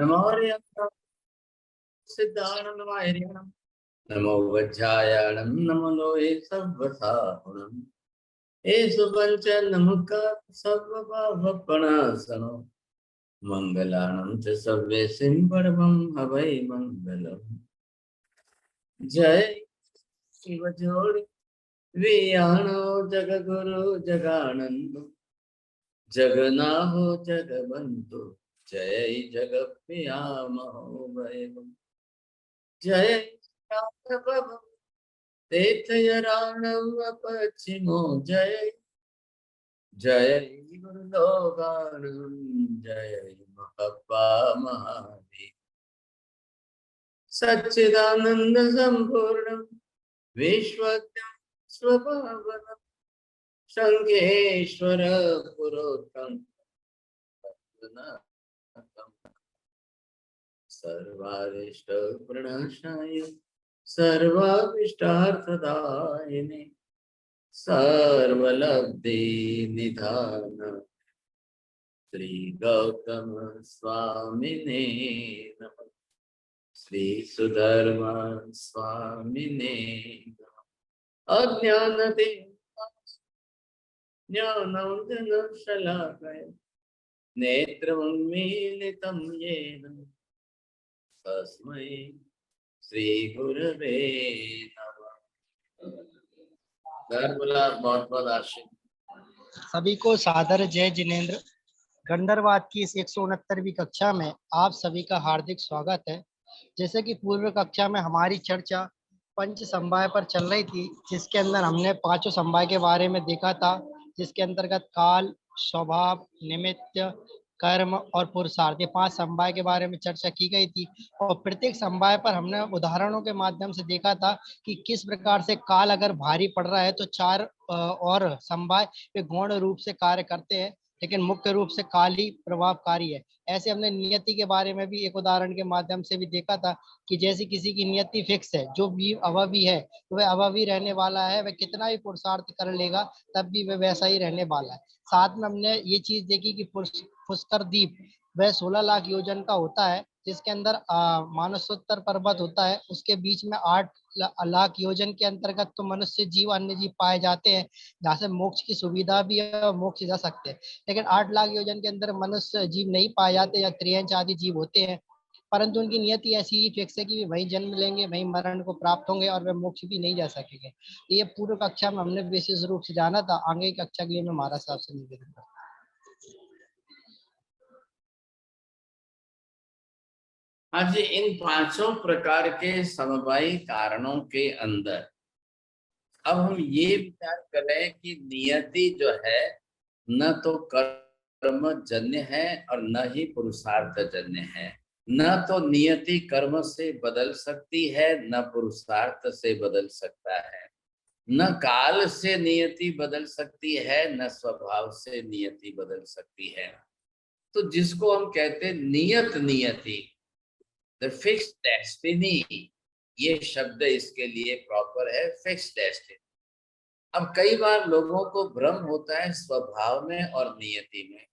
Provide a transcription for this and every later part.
नमो सिद्धानंदमायर्यणं नमो वज्रायाणं नमो लोहे सर्वसाहुणं एषु पञ्च नमक सर्वपापप्रणाशनो मंगलानं च सर्वेसिं परमं हवै मंगलम्। जय शिव जोड़ी वियाणो जगगुरु जगानंदो जगन्नाहो जगबंधु जय जगत्पियामहो वैभव। जय प्रभु तीर्थयारणं पश्चिमो जय जय गुरुलोगानं जय महप्पा महादेव। सच्चिदानंद संपूर्ण विश्वज्ञान स्वभावनं शंखेश्वर पुरोत्तम सर्वारिष्ट प्रणाशाय सर्वाभिष्टार्थदायिने सर्वलब्धि निधान श्री गौतम स्वामिने नमः। श्री सुधर्म स्वामिने नमः। अज्ञानते ज्ञानांजन शलाकया नेत्रमुन्मीलितं येन तस्मै श्री गुरवे नमः। बहुत बहुत आशीर्वाद। सभी को सादर जय जिनेंद्र। गंधर्वाद की इस 169वीं कक्षा में आप सभी का हार्दिक स्वागत है। जैसे कि पूर्व कक्षा में हमारी चर्चा पंच संवाय पर चल रही थी, जिसके अंदर हमने पांचों संवाय के बारे में देखा था, जिसके अंतर्गत काल, स्वभाव, निमित्त, कर्म और पुरुषार्थ, ये 5 संवाय के बारे में चर्चा की गई थी। और प्रत्येक संवाय पर हमने उदाहरणों के माध्यम से देखा था कि किस प्रकार से काल अगर भारी पड़ रहा है तो 4 और संवाय वे गौण रूप से कार्य करते हैं, लेकिन मुख्य रूप से काल ही प्रभावकारी है। ऐसे हमने नियति के बारे में भी एक उदाहरण के माध्यम से भी देखा था कि जैसे किसी की नियति फिक्स है, जो भी अभावी है तो वह अभावी रहने वाला है, वह कितना भी पुरुषार्थ कर लेगा तब भी वह वैसा ही रहने वाला है। साथ में हमने ये चीज देखी कि पुष्कर द्वीप वह 16 लाख योजन का होता है, जिसके अंदर मानसोत्तर पर्वत होता है, उसके बीच में 8 लाख योजन के अंतर्गत तो मनुष्य जीव अन्य जीव पाए जाते हैं, जहाँ से मोक्ष की सुविधा भी है और मोक्ष जा सकते हैं। लेकिन 8 लाख योजन के अंदर मनुष्य जीव नहीं पाए जाते या त्रियंच आदि जीव होते हैं, परंतु उनकी नियति ऐसी ही फिक्स है कि वही जन्म लेंगे, वही मरण को प्राप्त होंगे और वे मोक्ष भी नहीं जा सकेंगे। तो ये पूर्व कक्षा में हमने विशेष रूप से जाना था। आगे की कक्षा के लिए मैं महाराज साहब से निवेदन करता हूँ। आज इन पांचों प्रकार के समवायी कारणों के अंदर अब हम ये विचार करें कि नियति जो है न तो कर्म जन्य है और न ही पुरुषार्थ जन्य है। न तो नियति कर्म से बदल सकती है, न पुरुषार्थ से बदल सकता है, न काल से नियति बदल सकती है, न स्वभाव से नियति बदल सकती है। तो जिसको हम कहते हैं नियत नियति, द फिक्स्ड डेस्टिनी, ये शब्द इसके लिए प्रॉपर है, फिक्स्ड डेस्टिनी। अब कई बार लोगों को भ्रम होता है स्वभाव में और नियति में।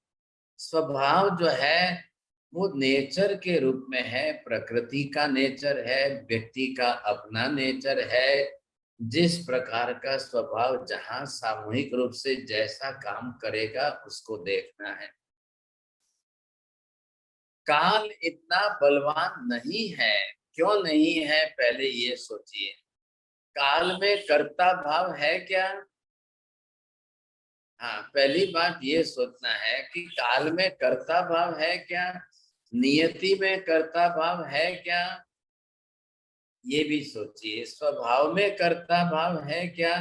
स्वभाव जो है वो नेचर के रूप में है, प्रकृति का नेचर है, व्यक्ति का अपना नेचर है। जिस प्रकार का स्वभाव जहां सामूहिक रूप से जैसा काम करेगा उसको देखना है। काल इतना बलवान नहीं है। क्यों नहीं है, पहले ये सोचिए। काल में कर्ता भाव है क्या? हाँ, पहली बात ये सोचना है कि काल में कर्ता भाव है क्या, नियति में कर्ता भाव है क्या, ये भी सोचिए। स्वभाव में कर्ता भाव है क्या।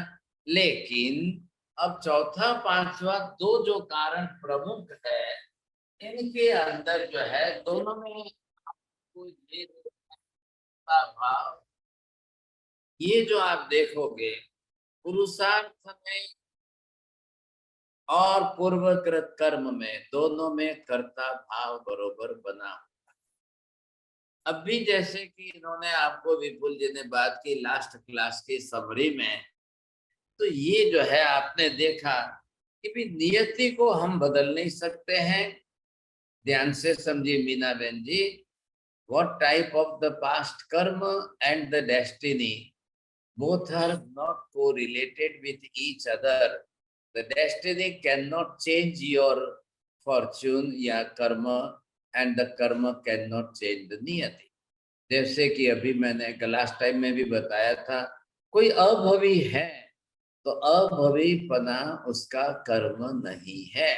लेकिन अब चौथा पांचवा दो जो कारण प्रमुख है, इनके अंदर जो है दोनों में आपको ये भाव, ये जो आप देखोगे पुरुषार्थ में और पूर्वकृत कर्म में, दोनों में कर्ता भाव बरोबर बना। अब भी जैसे कि इन्होंने आपको विपुल जी ने बात की लास्ट क्लास की समरी में, तो ये जो है आपने देखा कि भी नियति को हम बदल नहीं सकते हैं। ध्यान से समझिए मीना बहन जी, what type of the past karma and the destiny, both are not correlated with each other. The destiny cannot change your fortune या karma, and the karma cannot change the niyati. जैसे कि अभी मैंने लास्ट टाइम में भी बताया था, कोई अभवी है तो अभवीपना उसका कर्म नहीं है।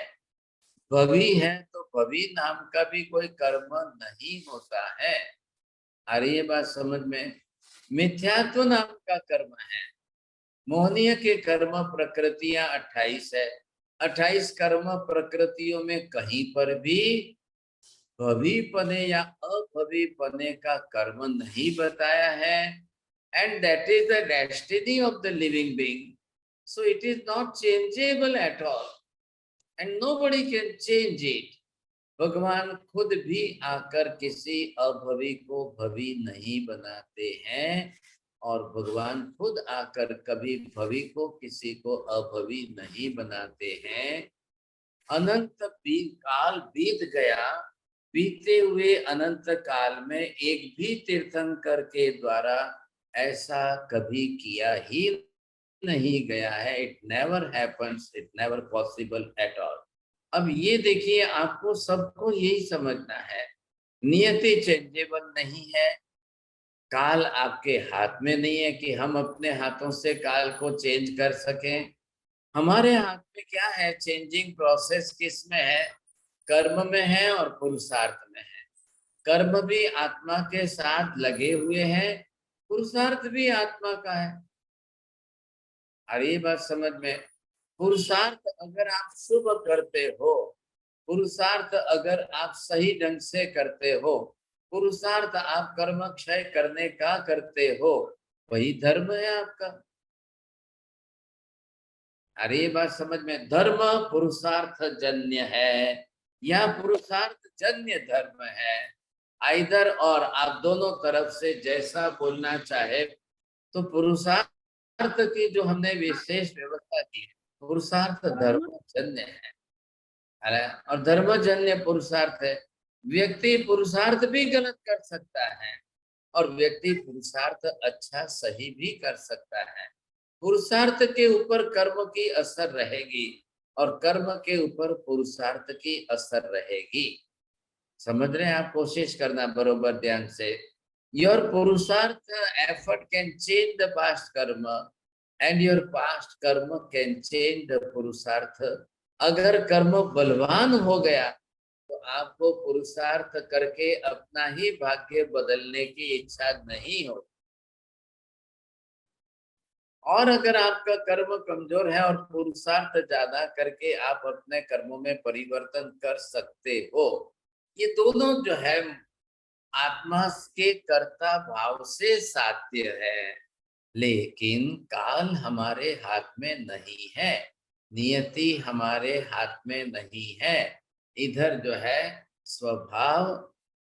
भवी है तो भवी नाम का भी कोई कर्म नहीं होता है। अरे ये बात समझ में? मिथ्यात्व नाम का कर्म है। मोहनीय के कर्म प्रकृतियां 28 है। 28 कर्म प्रकृतियों में कहीं पर भी भवीपने या अभवीपने का कर्म नहीं बताया है। And that is the destiny of the living being, so it is not changeable at all and nobody can change it. भगवान खुद भी आकर किसी अभवी को भवी नहीं बनाते हैं, और भगवान खुद आकर कभी भवी को किसी को अभवी नहीं बनाते हैं। अनंत काल बीत गया, बीते हुए अनंत काल में एक भी तीर्थंकर के द्वारा ऐसा कभी किया ही नहीं गया है। It never happens, it never possible at all. अब ये देखिए, आपको सबको यही समझना है, नियति चेंजेबल नहीं है। काल आपके हाथ में नहीं है कि हम अपने हाथों से काल को चेंज कर सकें। हमारे हाथ में क्या है? चेंजिंग प्रोसेस किस में है? कर्म में है और पुरुषार्थ में है। कर्म भी आत्मा के साथ लगे हुए हैं, पुरुषार्थ भी आत्मा का है। अरे ये बात समझ में? पुरुषार्थ अगर आप शुभ करते हो, पुरुषार्थ अगर आप सही ढंग से करते हो, पुरुषार्थ आप कर्म क्षय करने का करते हो, वही धर्म है आपका। अरे ये बात समझ में? धर्म पुरुषार्थ जन्य है या पुरुषार्थ जन्य धर्म है, आइदर और। आप दोनों तरफ से जैसा बोलना चाहे, तो पुरुषार्थ की जो हमने विशेष व्यवस्था की है, पुरुषार्थ धर्म जन्य है, अरे, और धर्मजन्य पुरुषार्थ है। व्यक्ति पुरुषार्थ भी गलत कर सकता है और व्यक्ति पुरुषार्थ अच्छा सही भी कर सकता है। पुरुषार्थ के ऊपर कर्म की असर रहेगी और कर्म के ऊपर पुरुषार्थ की असर रहेगी। समझ रहे हैं आप? कोशिश करना बरोबर ध्यान से। योर पुरुषार्थ effort can change the past कर्म एंड योर पास्ट कर्म कैन चेंज द पुरुषार्थ। अगर कर्म बलवान हो गया तो आपको पुरुषार्थ करके अपना ही भाग्य बदलने की इच्छा नहीं हो, और अगर आपका कर्म कमजोर है और पुरुषार्थ ज्यादा करके आप अपने कर्मों में परिवर्तन कर सकते हो। ये दोनों जो है आत्मा के कर्ता भाव से साध्य है, लेकिन काल हमारे हाथ में नहीं है, नियति हमारे हाथ में नहीं है। इधर जो है स्वभाव,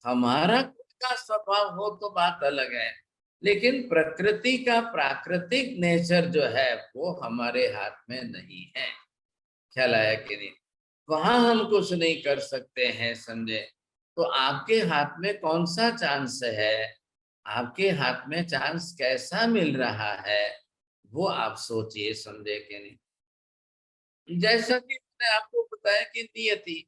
हमारा खुद का स्वभाव हो तो बात अलग है, लेकिन प्रकृति का प्राकृतिक नेचर जो है वो हमारे हाथ में नहीं है। ख्याल आया कि नहीं? वहां हम कुछ नहीं कर सकते हैं, समझे? तो आपके हाथ में कौन सा चांस है, आपके हाथ में चांस कैसा मिल रहा है, वो आप सोचिए, समझे कि नहीं? जैसा कि मैंने आपको बताया कि नियति,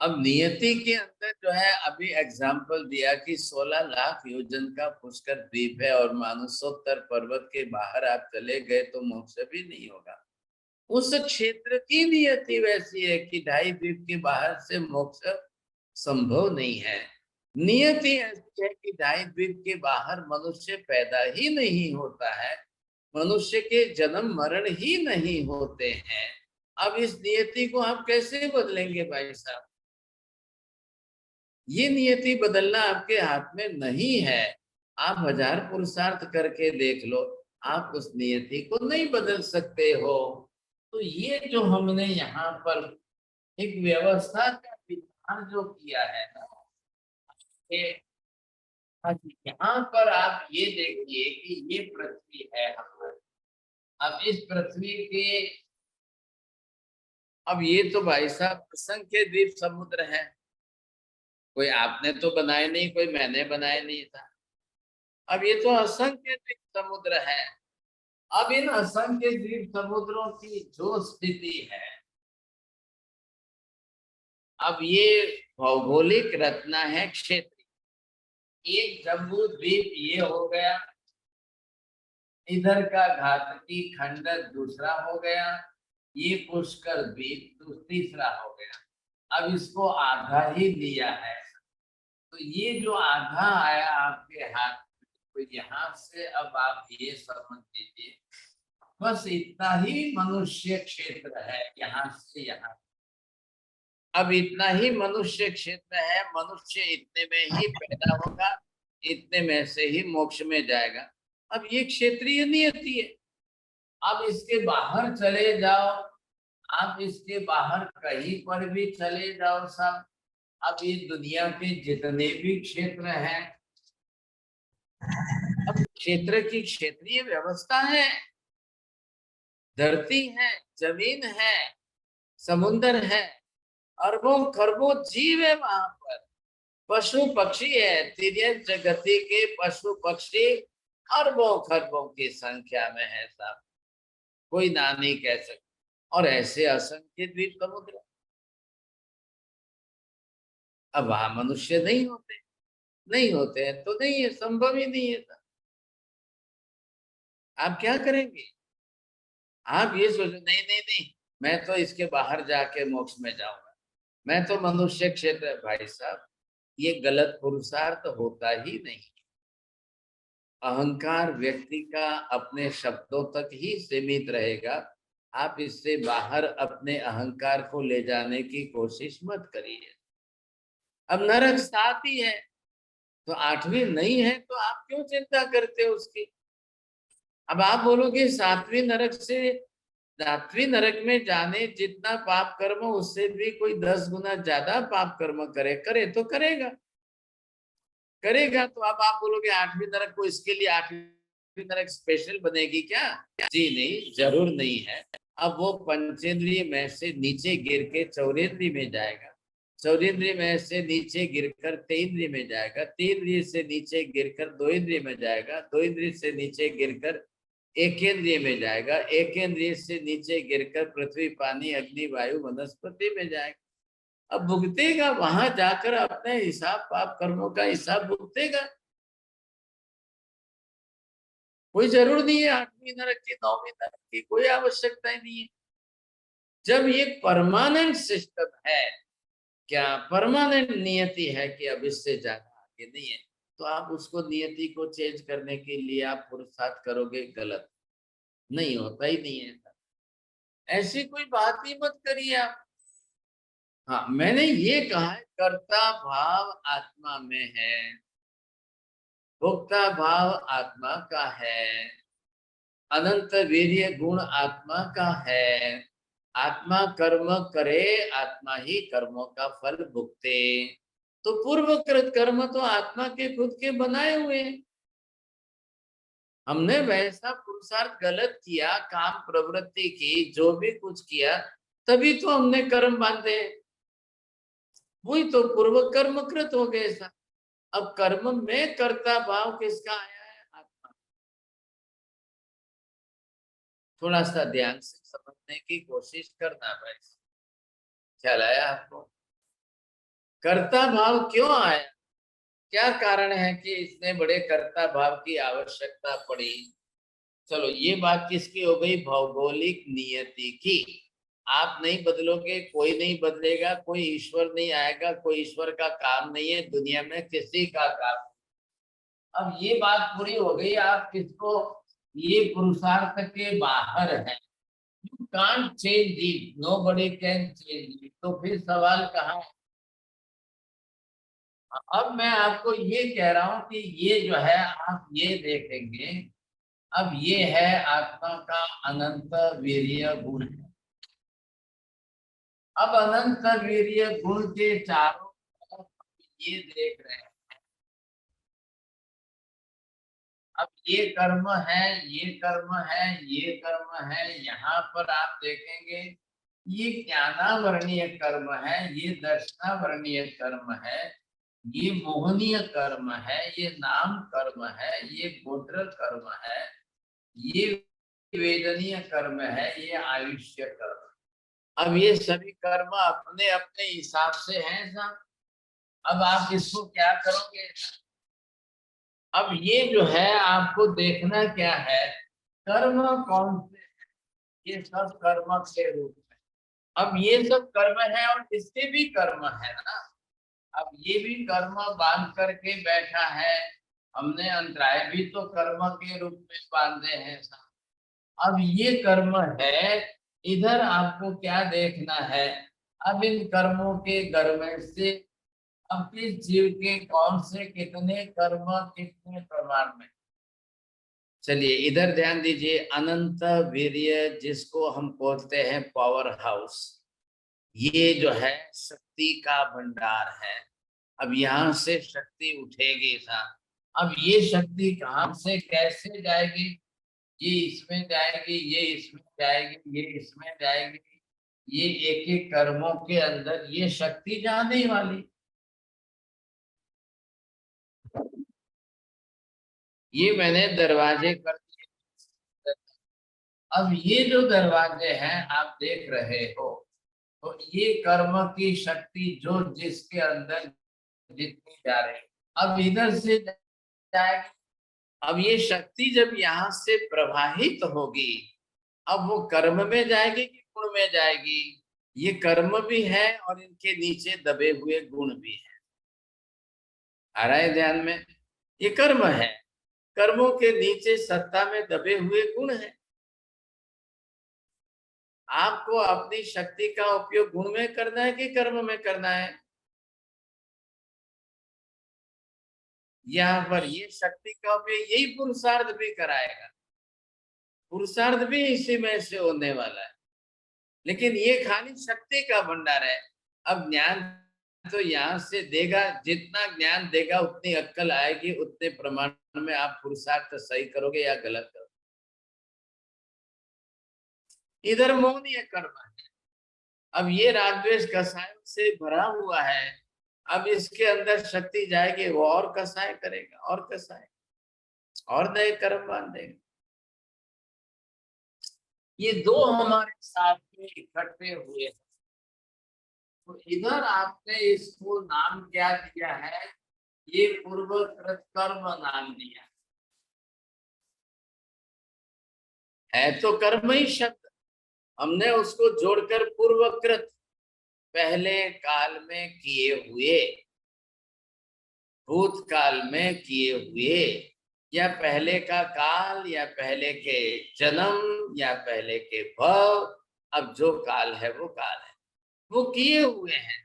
अब नियति के अंदर जो है, अभी एग्जाम्पल दिया कि 16 लाख योजन का पुष्कर द्वीप है और मानसोत्तर पर्वत के बाहर आप चले गए तो मोक्ष भी नहीं होगा। उस क्षेत्र की नियति वैसी है कि 2.5 द्वीप के बाहर से मोक्ष संभव नहीं है। नियति ऐसी है कि 2.5 द्वीप के बाहर मनुष्य पैदा ही नहीं होता है, मनुष्य के जन्म मरण ही नहीं होते हैं। अब इस नियति को आप कैसे बदलेंगे भाई साहब? ये नियति बदलना आपके हाथ में नहीं है। आप 1000 पुरुषार्थ करके देख लो, आप उस नियति को नहीं बदल सकते हो। तो ये जो हमने यहाँ पर एक व्यवस्था का विधान जो किया है ना, कि यहाँ पर आप ये देखिए कि ये पृथ्वी है हमारी। अब इस पृथ्वी के, अब ये तो भाई साहब असंख्य द्वीप समुद्र है, कोई आपने तो बनाए नहीं, कोई मैंने बनाया नहीं था। अब ये तो असंख्य द्वीप समुद्र है। अब इन असंख्य द्वीप समुद्रों की जो स्थिति है, अब ये भौगोलिक रचना है क्षेत्र। एक जम्बू द्वीप ये हो गया, इधर का घातकी खंड दूसरा हो गया, ये पुष्कर द्वीप तीसरा हो गया। अब इसको आधा ही लिया है, तो ये जो आधा आया आपके हाथ में, तो यहाँ से अब आप ये समझ लीजिए, बस इतना ही मनुष्य क्षेत्र है यहाँ से यहाँ। अब इतना ही मनुष्य क्षेत्र है, मनुष्य इतने में ही पैदा होगा, इतने में से ही मोक्ष में जाएगा। अब ये क्षेत्रीय नियति है। अब इसके बाहर चले जाओ, आप इसके बाहर कहीं पर भी चले जाओ सब, अब ये दुनिया के जितने भी क्षेत्र हैं, अब क्षेत्र की क्षेत्रीय व्यवस्था है। धरती है, जमीन है, समुन्दर है, अरबों खरबों जीव है वहां पर, पशु पक्षी है, तिर्यक जगति के पशु पक्षी अरबों खरबों की संख्या में है साहब, कोई ना नहीं कह सकता। और ऐसे असंख्य द्वीप समुद्र। अब वहां मनुष्य नहीं होते, नहीं होते हैं तो नहीं है, संभव ही नहीं है। आप क्या करेंगे? आप ये सोचो नहीं नहीं नहीं, मैं तो इसके बाहर जाके मोक्ष में जाऊंगा, मैं तो मनुष्य क्षेत्र। भाई साहब, ये गलत पुरुषार्थ होता ही नहीं। अहंकार व्यक्ति का अपने शब्दों तक ही सीमित रहेगा। आप इससे बाहर अपने अहंकार को ले जाने की कोशिश मत करिए। अब नरक 7 ही है, तो 8वीं नहीं है, तो आप क्यों चिंता करते हो उसकी? अब आप बोलोगे 7वीं नरक में जाने जितना पाप कर्म, उससे भी कोई 10 गुना ज्यादा पाप कर्म करे तो करेगा, करेगा तो अब आप बोलोगे 8वीं नरक को, इसके लिए 8वीं नरक स्पेशल बनेगी क्या? जी नहीं, जरूर नहीं है। अब वो पंचेंद्रिय में से नीचे गिर के चौरेंद्रिय में जाएगा, चौरेंद्रिय में से नीचे गिरकर तेन्द्रिय में जाएगा, तेन्द्रिय से नीचे गिरकर दो इंद्रिय में जाएगा, दो इंद्रिय से नीचे गिरकर एकेंद्रिय में जाएगा, एकेंद्रिय से नीचे गिरकर पृथ्वी पानी अग्नि वायु वनस्पति में जाएगा। अब भुगतेगा, वहां जाकर अपने हिसाब, पाप कर्मों का हिसाब भुगतेगा। कोई जरूर नहीं है 8वीं नरक की, 9वीं नरक की, कोई आवश्यकता ही नहीं है। जब ये परमानेंट सिस्टम है, क्या परमानेंट नियति है कि अब इससे ज्यादा आगे नहीं है, तो आप उसको नियति को चेंज करने के लिए आप पुरुषार्थ करोगे, गलत। नहीं होता ही नहीं है। ऐसी कोई बात ही मत करिए आप। हाँ, मैंने ये कहा है, कर्ता भाव आत्मा में है, भोक्ता भाव आत्मा का है, अनंत वीर्य गुण आत्मा का है। आत्मा कर्म करे, आत्मा ही कर्मों का फल भुगते। तो पूर्वकृत कर्म तो आत्मा के खुद के बनाए हुए हैं। हमने वैसा पुरुषार्थ गलत किया, काम प्रवृत्ति की, जो भी कुछ किया, तभी तो हमने कर्म बांधे, वही तो पूर्व कर्म कृत हो गए ऐसा। अब कर्म में कर्ता भाव किसका आया है? आत्मा। थोड़ा सा ध्यान से समझने की कोशिश करना भाई। ख्याल आया आपको? कर्ता भाव क्यों आया? क्या कारण है कि इतने बड़े कर्ता भाव की आवश्यकता पड़ी? चलो, ये बात किसकी हो गई? भौगोलिक नियति की। आप नहीं बदलोगे, कोई नहीं बदलेगा, कोई ईश्वर नहीं आएगा, कोई ईश्वर का काम नहीं है दुनिया में, किसी का काम। अब ये बात पूरी हो गई। आप किसको, ये पुरुषार्थ के बाहर है, you can't change it, nobody can change it, तो फिर सवाल कहाँ है? अब मैं आपको ये कह रहा हूं कि ये जो है, आप ये देखेंगे, अब ये है आत्मा का अनंत वीर्य गुण है। अब अनंत वीर्य गुण के चारों तरफ ये देख रहे हैं। अब ये कर्म है, ये कर्म है, ये कर्म है, यहाँ पर आप देखेंगे ये ज्ञानावर्णीय कर्म है, ये दर्शनावर्णीय कर्म है, ये मोहनीय कर्म है, ये नाम कर्म है, ये गोत्र कर्म है, ये वेदनीय कर्म है, ये आयुष्य कर्म। अब ये सभी कर्म अपने अपने हिसाब से हैं साहब। अब आप इसको क्या करोगे? अब ये जो है आपको देखना क्या है, कर्म कौन से हैं? ये सब कर्म के रूप में। अब ये सब कर्म है और इसके भी कर्म है ना। अब ये भी कर्म बांध करके बैठा है, हमने अंतराय भी तो कर्म के रूप में बांधे हैं साहब। अब ये कर्म है, इधर आपको क्या देखना है? अब इन कर्मों के गर्भ से अब किस जीव के कौन से कितने कर्म कितने प्रमाण में। चलिए इधर ध्यान दीजिए, अनंत वीर्य जिसको हम बोलते हैं पावर हाउस, ये जो है शक्ति का भंडार है। अब यहाँ से शक्ति उठेगी ना। अब ये शक्ति कहाँ से कैसे जाएगी? ये इसमें जाएगी, ये इसमें जाएगी, ये इसमें जाएगी। ये एक एक कर्मों के अंदर ये शक्ति जाने वाली। ये मैंने दरवाजे कर दिए। अब ये जो दरवाजे हैं आप देख रहे हो, तो ये कर्म की शक्ति जो जिसके अंदर जितनी जा रही, अब इधर से जाएगी। अब ये शक्ति जब यहाँ से प्रवाहित होगी, अब वो कर्म में जाएगी कि गुण में जाएगी? ये कर्म भी है और इनके नीचे दबे हुए गुण भी है। आ रहा है ध्यान में? ये कर्म है, कर्मों के नीचे सत्ता में दबे हुए गुण है। आपको अपनी शक्ति का उपयोग गुण में करना है कि कर्म में करना है? यहाँ पर ये शक्ति का उपयोग यही पुरुषार्थ भी कराएगा, पुरुषार्थ भी इसी में से होने वाला है। लेकिन ये खाली शक्ति का भंडार है। अब ज्ञान तो यहाँ से देगा, जितना ज्ञान देगा उतनी अक्कल आएगी, उतने प्रमाण में आप पुरुषार्थ सही करोगे या गलत करोगे। इधर मौनीय कर्म है। अब ये रागद्वेष कसाय से भरा हुआ है, अब इसके अंदर शक्ति जाएगी, वो और कसाय करेगा और कसाय और नए कर्म बांधेगा। ये दो हमारे साथ में इकट्ठे हुए हैं। तो इधर आपने इसको नाम क्या दिया है? ये पूर्वकृत कर्म नाम दिया है। तो कर्म ही शब्द, हमने उसको जोड़कर पूर्वकृत, पहले काल में किए हुए, भूतकाल में किए हुए, या पहले का काल, या पहले के जन्म, या पहले के भव, अब जो काल है वो काल है, वो किए हुए हैं।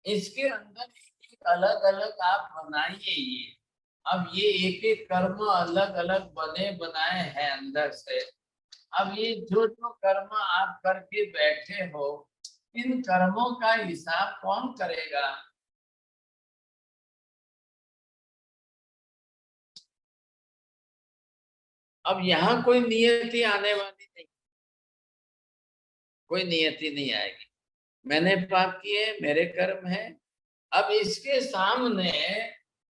इसके अंदर एक अलग अलग आप बनाइए ये। अब ये एक एक कर्म अलग अलग बने बनाए हैं अंदर से। अब ये जो जो कर्म आप करके बैठे हो, इन कर्मों का हिसाब कौन करेगा? अब यहाँ कोई नियति आने वाली नहीं, कोई नियति नहीं आएगी। मैंने पाप किए, मेरे कर्म है। अब इसके सामने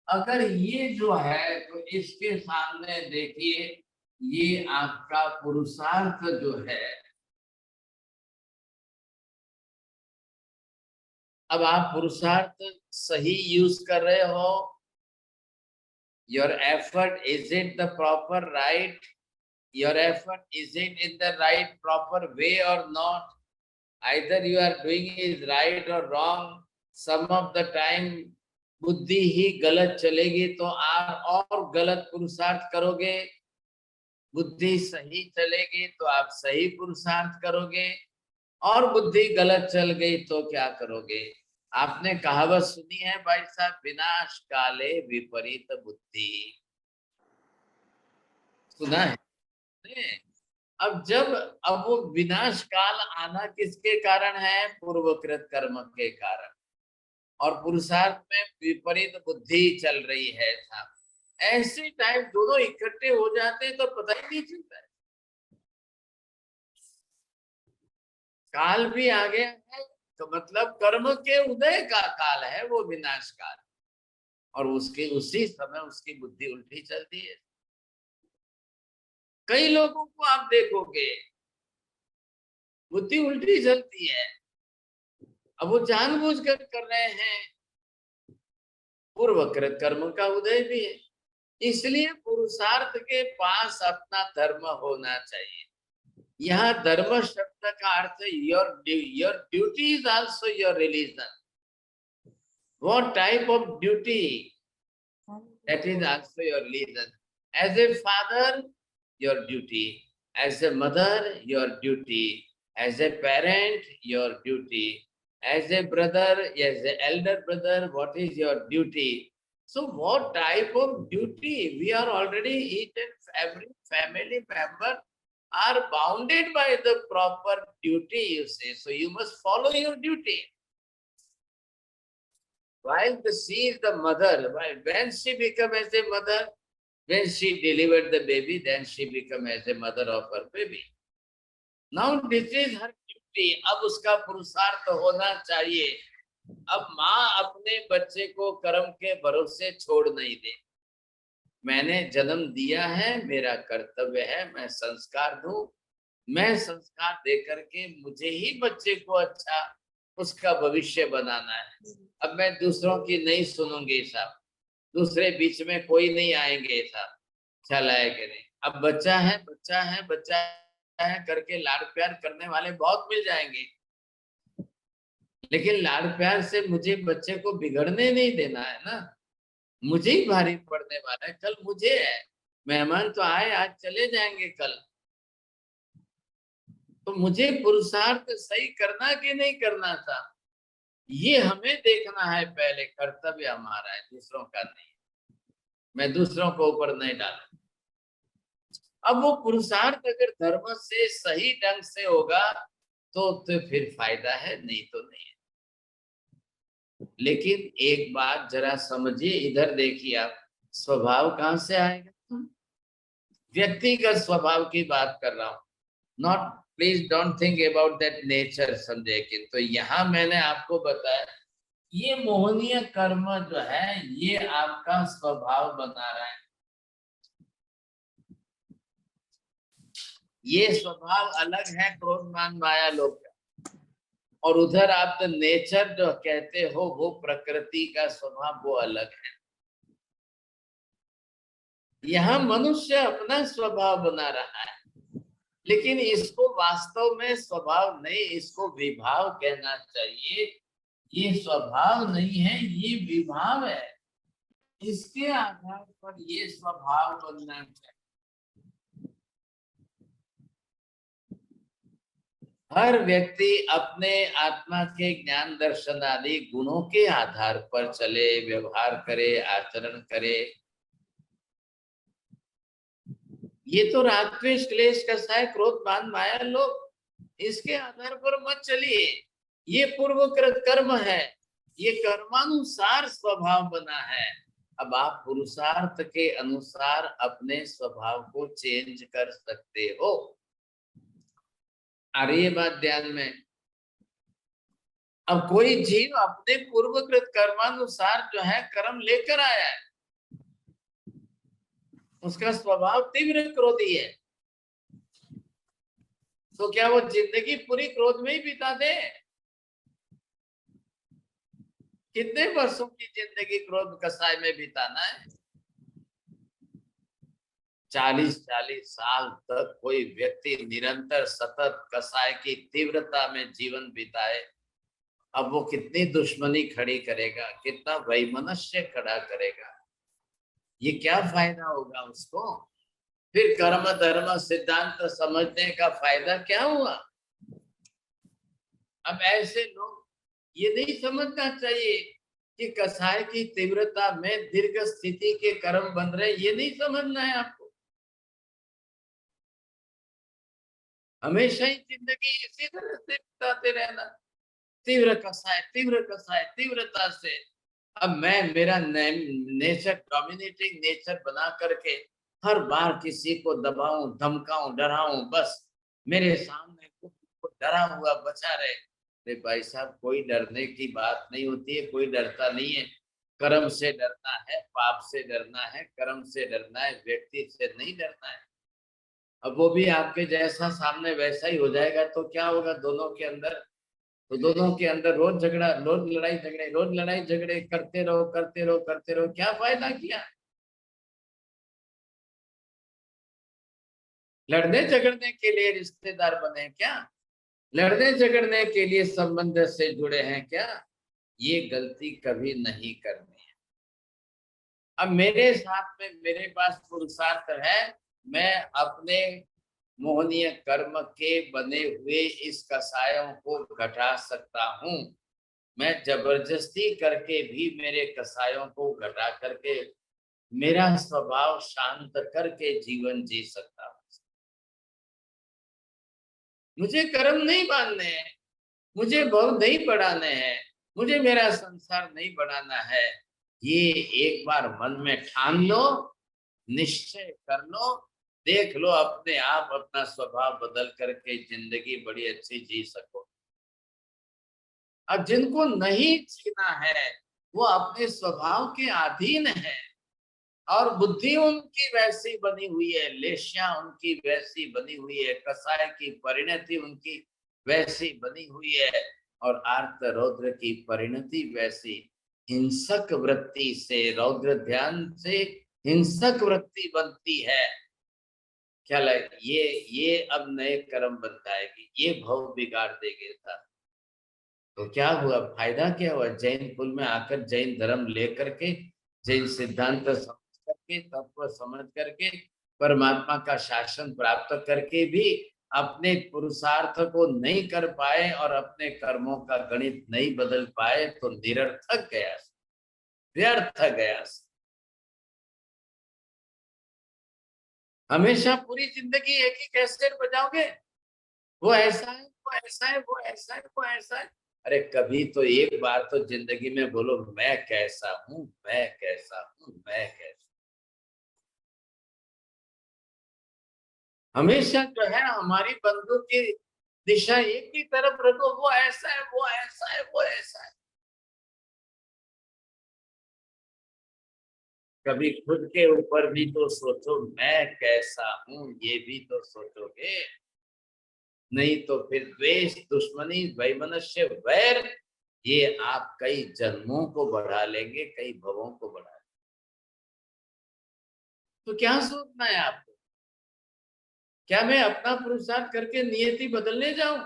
अगर ये जो है, तो इसके सामने देखिए, ये आपका पुरुषार्थ जो है। अब आप पुरुषार्थ सही यूज कर रहे हो, your effort is it the proper right, your effort is it in the right proper way और not, either you are doing is right और wrong. Some of the time बुद्धि ही गलत चलेगी तो आप और गलत पुरुषार्थ करोगे, बुद्धि सही चलेगी तो आप सही पुरुषार्थ करोगे, और बुद्धि गलत चल गई तो क्या करोगे? आपने कहावत सुनी है भाई साहब, विनाश काले विपरीत बुद्धि, सुना है ने? अब जब, अब वो विनाश काल आना किसके कारण है? पूर्वकृत कर्म के कारण। और पुरुषार्थ में विपरीत बुद्धि चल रही है साहब। ऐसे टाइम दोनों इकट्ठे हो जाते हैं तो पता ही नहीं चलता है। काल भी आ गया है, तो मतलब कर्म के उदय का काल है वो विनाश काल। और उसके उसी समय उसकी बुद्धि उल्टी चलती है। कई लोगों को आप देखोगे बुद्धि उल्टी चलती है। अब वो जानबूझकर कर रहे हैं, पूर्वकृत कर्म का उदय भी है। इसलिए पुरुषार्थ के पास अपना धर्म होना चाहिए। यहाँ धर्म शब्द का अर्थ your duty is also your religion. What type of duty? That is also your religion. As a father, your duty. As a mother, your duty. As a parent, your duty. As a brother, as an elder brother, what is your duty? So what type of duty? We are already, each and every family member are bounded by the proper duty, you say. So you must follow your duty. While she is the mother, when she become as a mother, when she delivered the baby, then she become as a mother of her baby. Now this is her duty. अब उसका पुरुषार्थ होना चाहिए। अब माँ अपने बच्चे को कर्म के भरोसे छोड़ नहीं दे। मैंने जन्म दिया है, मेरा कर्तव्य है, मैं संस्कार दूं, मैं संस्कार दे करके मुझे ही बच्चे को अच्छा उसका भविष्य बनाना है। अब मैं दूसरों की नहीं सुनूंगी साहब, दूसरे बीच में कोई नहीं आएंगे साहब, चलाएंगे नहीं। अब बच्चा है करके लाड प्यार करने वाले बहुत मिल जाएंगे, लेकिन लाड प्यार से मुझे बच्चे को बिगड़ने नहीं देना है ना। मुझे ही भारी पड़ने वाला है, कल मुझे है। मेहमान तो आए, आज चले जाएंगे कल। तो मुझे पुरुषार्थ सही करना कि नहीं करना था, ये हमें देखना है पहले। कर्तव्य हमारा है, दूसरों का नहीं। मैं दूसरों को ऊपर नहीं डाला। अब वो पुरुषार्थ अगर धर्म से सही ढंग से होगा तो फिर फायदा है, नहीं तो नहीं है। लेकिन एक बात जरा समझिए, इधर देखिए आप, स्वभाव कहां से आएगा? व्यक्तिगत स्वभाव की बात कर रहा हूं, not, please don't think about that nature, समझे कि। तो यहाँ मैंने आपको बताया ये मोहनीय कर्म जो है ये आपका स्वभाव बना रहा है। ये स्वभाव अलग है क्रोध मान माया लोग का, और उधर आप तो नेचर जो कहते हो वो प्रकृति का स्वभाव वो अलग है। यहाँ मनुष्य अपना स्वभाव बना रहा है, लेकिन इसको वास्तव में स्वभाव नहीं, इसको विभाव कहना चाहिए। ये स्वभाव नहीं है, ये विभाव है। इसके आधार पर ये स्वभाव बनना चाहिए। हर व्यक्ति अपने आत्मा के ज्ञान दर्शन आदि गुणों के आधार पर चले, व्यवहार करे, आचरण करे। ये तो राग द्वेष क्लेश कसाय क्रोध मान माया लोग, इसके आधार पर मत चलिए। ये पूर्वकृत कर्म है, ये कर्मानुसार स्वभाव बना है। अब आप पुरुषार्थ के अनुसार अपने स्वभाव को चेंज कर सकते हो। अरे ये बात ध्यान में। अब कोई जीव अपने पूर्वकृत कर्मानुसार जो है कर्म लेकर आया है, उसका स्वभाव तीव्र क्रोधी है, तो क्या वो जिंदगी पूरी क्रोध में ही बिता दे? कितने वर्षों की जिंदगी क्रोध कसाय में बिताना है? 40-40 साल तक कोई व्यक्ति निरंतर सतत कसाय की तीव्रता में जीवन बिताए, अब वो कितनी दुश्मनी खड़ी करेगा, कितना वैमनस्य खड़ा करेगा, ये क्या फायदा होगा उसको? फिर कर्म धर्म सिद्धांत समझने का फायदा क्या हुआ? अब ऐसे लोग ये नहीं समझना चाहिए कि कसाय की तीव्रता में दीर्घ स्थिति के कर्म बन रहे, ये नहीं समझना है आपको। हमेशा ही जिंदगी इसी तरह से बिताते रहना, तीव्र कसाय तीव्रता से। अब मैं मेरा नेचर डोमिनेटिंग नेचर बना करके हर बार किसी को दबाऊं, धमकाऊं, डराऊं, बस मेरे सामने डरा हुआ बचा रहे। अरे भाई साहब, कोई डरने की बात नहीं होती है, कोई डरता नहीं है। कर्म से डरना है, पाप से डरना है, कर्म से डरना है, व्यक्ति से नहीं डरना है। अब वो भी आपके जैसा सामने वैसा ही हो जाएगा तो क्या होगा दोनों के अंदर? तो दोनों के अंदर रोज झगड़ा, रोज लड़ाई झगड़े करते रहो करते रहो करते रहो, क्या फायदा किया? लड़ने झगड़ने के लिए रिश्तेदार बने क्या? लड़ने झगड़ने के लिए संबंध से जुड़े हैं क्या? ये गलती कभी नहीं करनी है। अब मेरे साथ में मेरे पास पुरुषार्थ है, मैं अपने मोहनीय कर्म के बने हुए इस कसायों को घटा सकता हूँ। मैं जबरदस्ती करके भी मेरे कसायों को घटा करके मेरा स्वभाव शांत करके जीवन जी सकता हूँ। मुझे कर्म नहीं बांधने हैं, मुझे भव नहीं बढ़ाने हैं, मुझे मेरा संसार नहीं बढ़ाना है। ये एक बार मन में ठान लो, निश्चय कर लो, देख लो अपने आप अपना स्वभाव बदल करके जिंदगी बड़ी अच्छी जी सको। अब जिनको नहीं जीना है वो अपने स्वभाव के अधीन है और बुद्धि उनकी वैसी बनी हुई है, लेशियां उनकी वैसी बनी हुई है, कसाय की परिणति उनकी वैसी बनी हुई है और आर्त रौद्र की परिणति वैसी। हिंसक वृत्ति से, रौद्र ध्यान से हिंसक वृत्ति बनती है। क्या लगे ये अब नए कर्म बताएगी, ये भव बिगाड़ देगी था। तो क्या हुआ, फायदा क्या हुआ? जैन कुल में आकर जैन धर्म लेकर के, जैन सिद्धांत समझ करके, तत्व समझ करके, परमात्मा का शासन प्राप्त करके भी अपने पुरुषार्थ को नहीं कर पाए और अपने कर्मों का गणित नहीं बदल पाए तो निरर्थक गया, व्यर्थ गया। हमेशा पूरी जिंदगी एक ही कैसेट बजाओगे, वो ऐसा है, वो ऐसा है, वो ऐसा है, वो ऐसा है। अरे कभी तो एक बार तो जिंदगी में बोलो मैं कैसा हूं, मैं कैसा हूं, मैं कैसा। हमेशा जो है हमारी बंदूक की दिशा एक ही तरफ रखो, वो ऐसा है, वो ऐसा है, वो ऐसा है। कभी खुद के ऊपर भी तो सोचो मैं कैसा हूं, ये भी तो सोचोगे। नहीं तो फिर द्वेष, दुश्मनी, वैमनस्य, वैर, ये आप कई जन्मों को बढ़ा लेंगे, कई भवों को बढ़ा लेंगे। तो क्या सोचना है आपको? क्या मैं अपना पुरुषार्थ करके नियति बदलने जाऊं?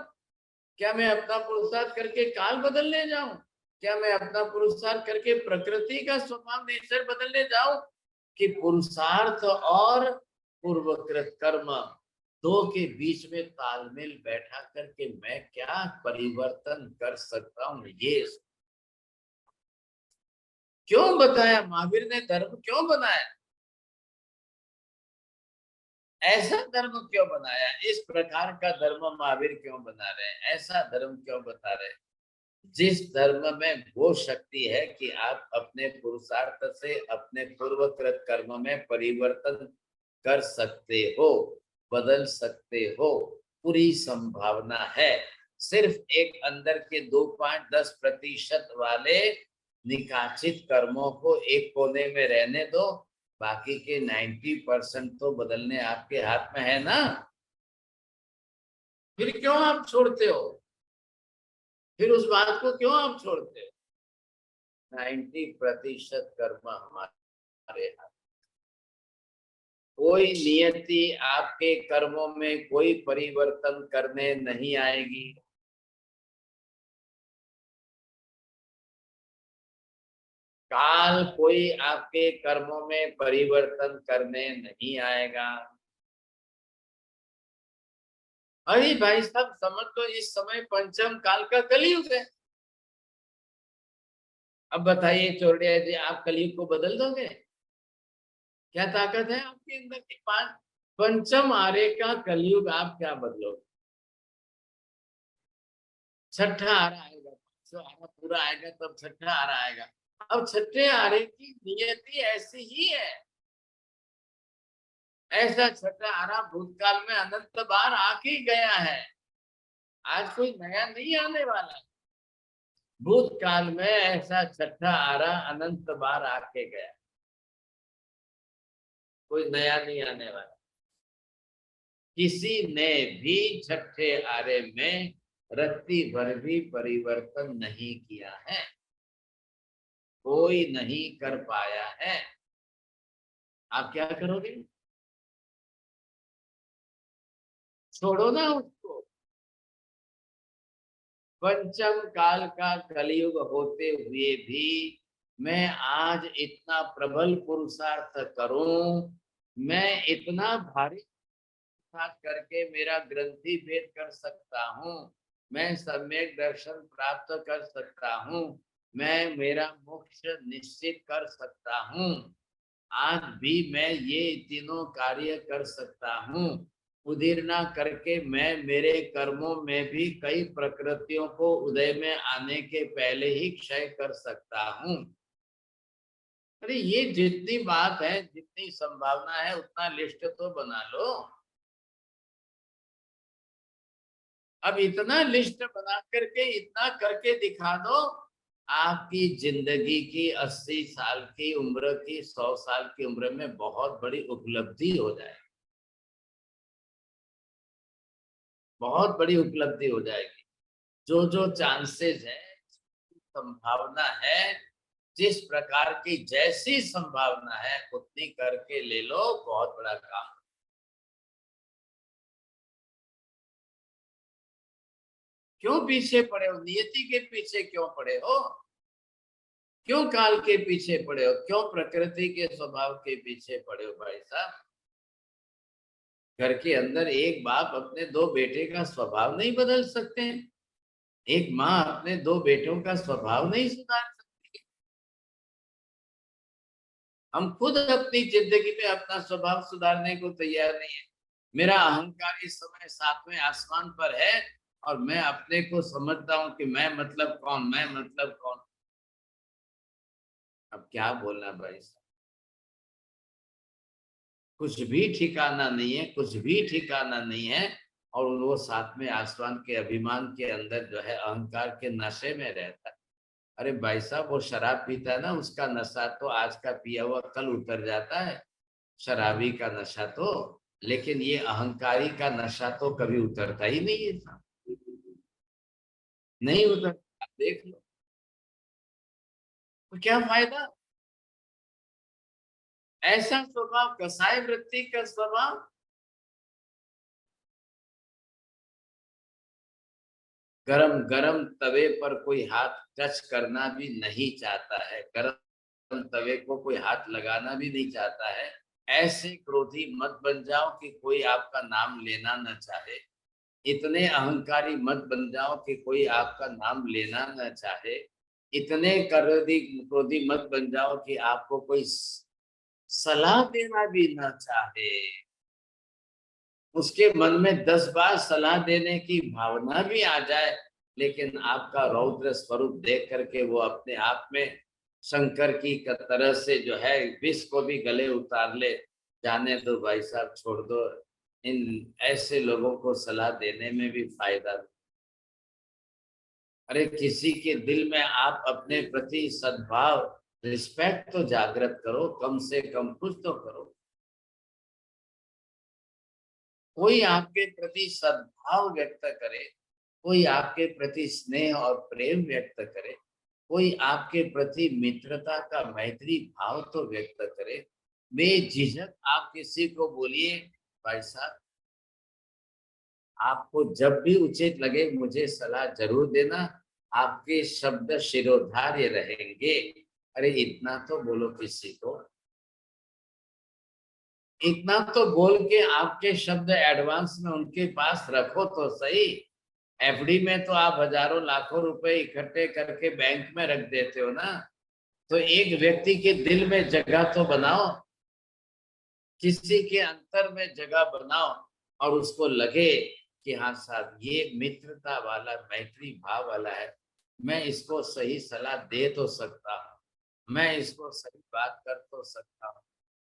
क्या मैं अपना पुरुषार्थ करके काल बदलने जाऊं? क्या मैं अपना पुरुषार्थ करके प्रकृति का स्वभाव नेचर बदलने जाऊं? कि पुरुषार्थ और पूर्वकृत कर्म दो के बीच में तालमेल बैठा करके मैं क्या परिवर्तन कर सकता हूं? ये क्यों बताया महावीर ने, धर्म क्यों बनाया, ऐसा धर्म क्यों बनाया, इस प्रकार का धर्म महावीर क्यों बना रहे हैं, ऐसा धर्म क्यों बता रहे हैं? जिस धर्म में वो शक्ति है कि आप अपने पुरुषार्थ से अपने पूर्वकृत कर्म में परिवर्तन कर सकते हो, बदल सकते हो, पूरी संभावना है। सिर्फ एक अंदर के 2.10% वाले निकाचित कर्मों को एक कोने में रहने दो, बाकी के 90% तो बदलने आपके हाथ में है ना। फिर क्यों आप छोड़ते हो? फिर उस बात को क्यों आप छोड़ते हो? 90% कर्म हमारे हाथ। कोई नियति आपके कर्मों में कोई परिवर्तन करने नहीं आएगी। काल कोई आपके कर्मों में परिवर्तन करने नहीं आएगा। अरे भाई साहब समझ लो इस समय पंचम काल का कलयुग है। अब बताइए चौड़िया जी, आप कलयुग को बदल दोगे? क्या ताकत है आपके अंदर की? पांच पंचम आरे का कलयुग आप क्या बदलोगे? छठा आरा आएगा, पांचवा आरा पूरा आएगा तब छठा आरा आएगा। अब छठे आरे की नियति ऐसी ही है। ऐसा छठा आरा भूतकाल में अनंत बार आके गया है, आज कोई नया नहीं आने वाला। भूतकाल में ऐसा छठा आरा अनंत बार आके गया, कोई नया नहीं आने वाला। किसी ने भी छठे आरे में रत्ती भर भी परिवर्तन नहीं किया है, कोई नहीं कर पाया है। आप क्या करोगे? छोड़ो ना उसको। पंचम काल का कलयुग होते हुए भी मैं आज इतना प्रबल पुरुषार्थ करूं, मैं इतना भारी पुरुषार्थ करके मेरा ग्रंथि भेद कर सकता हूं, मैं सम्यक दर्शन प्राप्त कर सकता हूं, मैं मेरा मोक्ष निश्चित कर सकता हूं। आज भी मैं ये तीनों कार्य कर सकता हूँ। उदीर्णा करके मैं मेरे कर्मों में भी कई प्रकृतियों को उदय में आने के पहले ही क्षय कर सकता हूँ। अरे ये जितनी बात है, जितनी संभावना है, उतना लिस्ट तो बना लो। अब इतना लिस्ट बना करके इतना करके दिखा दो, आपकी जिंदगी की 80 साल की उम्र की 100 साल की उम्र में बहुत बड़ी उपलब्धि हो जाए, बहुत बड़ी उपलब्धि हो जाएगी। जो जो चांसेस है, संभावना है, जिस प्रकार की जैसी संभावना है उतनी करके ले लो, बहुत बड़ा काम। क्यों पीछे पड़े हो? नियति के पीछे क्यों पड़े हो? क्यों काल के पीछे पड़े हो? क्यों प्रकृति के स्वभाव के पीछे पड़े हो भाई साहब? घर के अंदर एक बाप अपने दो बेटे का स्वभाव नहीं बदल सकते हैं, एक माँ अपने दो बेटों का स्वभाव नहीं सुधार सकती। हम खुद अपनी जिंदगी में अपना स्वभाव सुधारने को तैयार नहीं है। मेरा अहंकार इस समय सातवें आसमान पर है और मैं अपने को समझता हूं कि मैं मतलब कौन, मैं मतलब कौन। अब क्या बोलना भाई साहब? कुछ भी ठिकाना नहीं है, कुछ भी ठिकाना नहीं है। और वो सातवें आसमान के अभिमान के अंदर जो है अहंकार के नशे में रहता है। अरे भाई साहब, वो शराब पीता है ना, उसका नशा तो आज का पिया हुआ कल उतर जाता है, शराबी का नशा तो। लेकिन ये अहंकारी का नशा तो कभी उतरता ही नहीं है, नहीं उतरता। देख लो, तो क्या फायदा? ऐसा स्वभाव, कसाई वृत्ति का स्वभाव। गरम गरम तवे पर कोई हाथ टच करना भी नहीं चाहता है, गरम तवे को कोई हाथ लगाना भी नहीं चाहता है। ऐसे क्रोधी मत बन जाओ कि कोई आपका नाम लेना न चाहे, इतने अहंकारी मत बन जाओ कि कोई आपका नाम लेना न चाहे, इतने क्रोधी क्रोधी मत बन जाओ कि आपको कोई सलाह देना भी न चाहे। उसके मन में 10 बार सलाह देने की भावना भी आ जाए, लेकिन आपका रौद्र स्वरूप देख करके वो अपने आप में शंकर की तरह से जो है विष को भी गले उतार ले। जाने दो भाई साहब, छोड़ दो, इन ऐसे लोगों को सलाह देने में भी फायदा नहीं। अरे किसी के दिल में आप अपने प्रति सद्भाव, रिस्पेक्ट तो जागृत करो, कम से कम कुछ तो करो। कोई आपके प्रति सद्भाव व्यक्त करे, कोई आपके प्रति स्नेह और प्रेम व्यक्त करे, कोई आपके प्रति मित्रता का मैत्री भाव तो व्यक्त करे। बेझिझक आप किसी को बोलिए, भाई साहब आपको जब भी उचित लगे मुझे सलाह जरूर देना, आपके शब्द शिरोधार्य रहेंगे। अरे इतना तो बोलो किसी को, इतना तो बोल के आपके शब्द एडवांस में उनके पास रखो तो सही। एफडी में तो आप हजारों लाखों रुपए इकट्ठे करके बैंक में रख देते हो ना, तो एक व्यक्ति के दिल में जगह तो बनाओ, किसी के अंतर में जगह बनाओ, और उसको लगे कि हाँ साहब ये मित्रता वाला मैत्री भाव वाला है, मैं इसको सही सलाह दे तो सकता हूँ, मैं इसको सही बात कर तो सकता हूँ।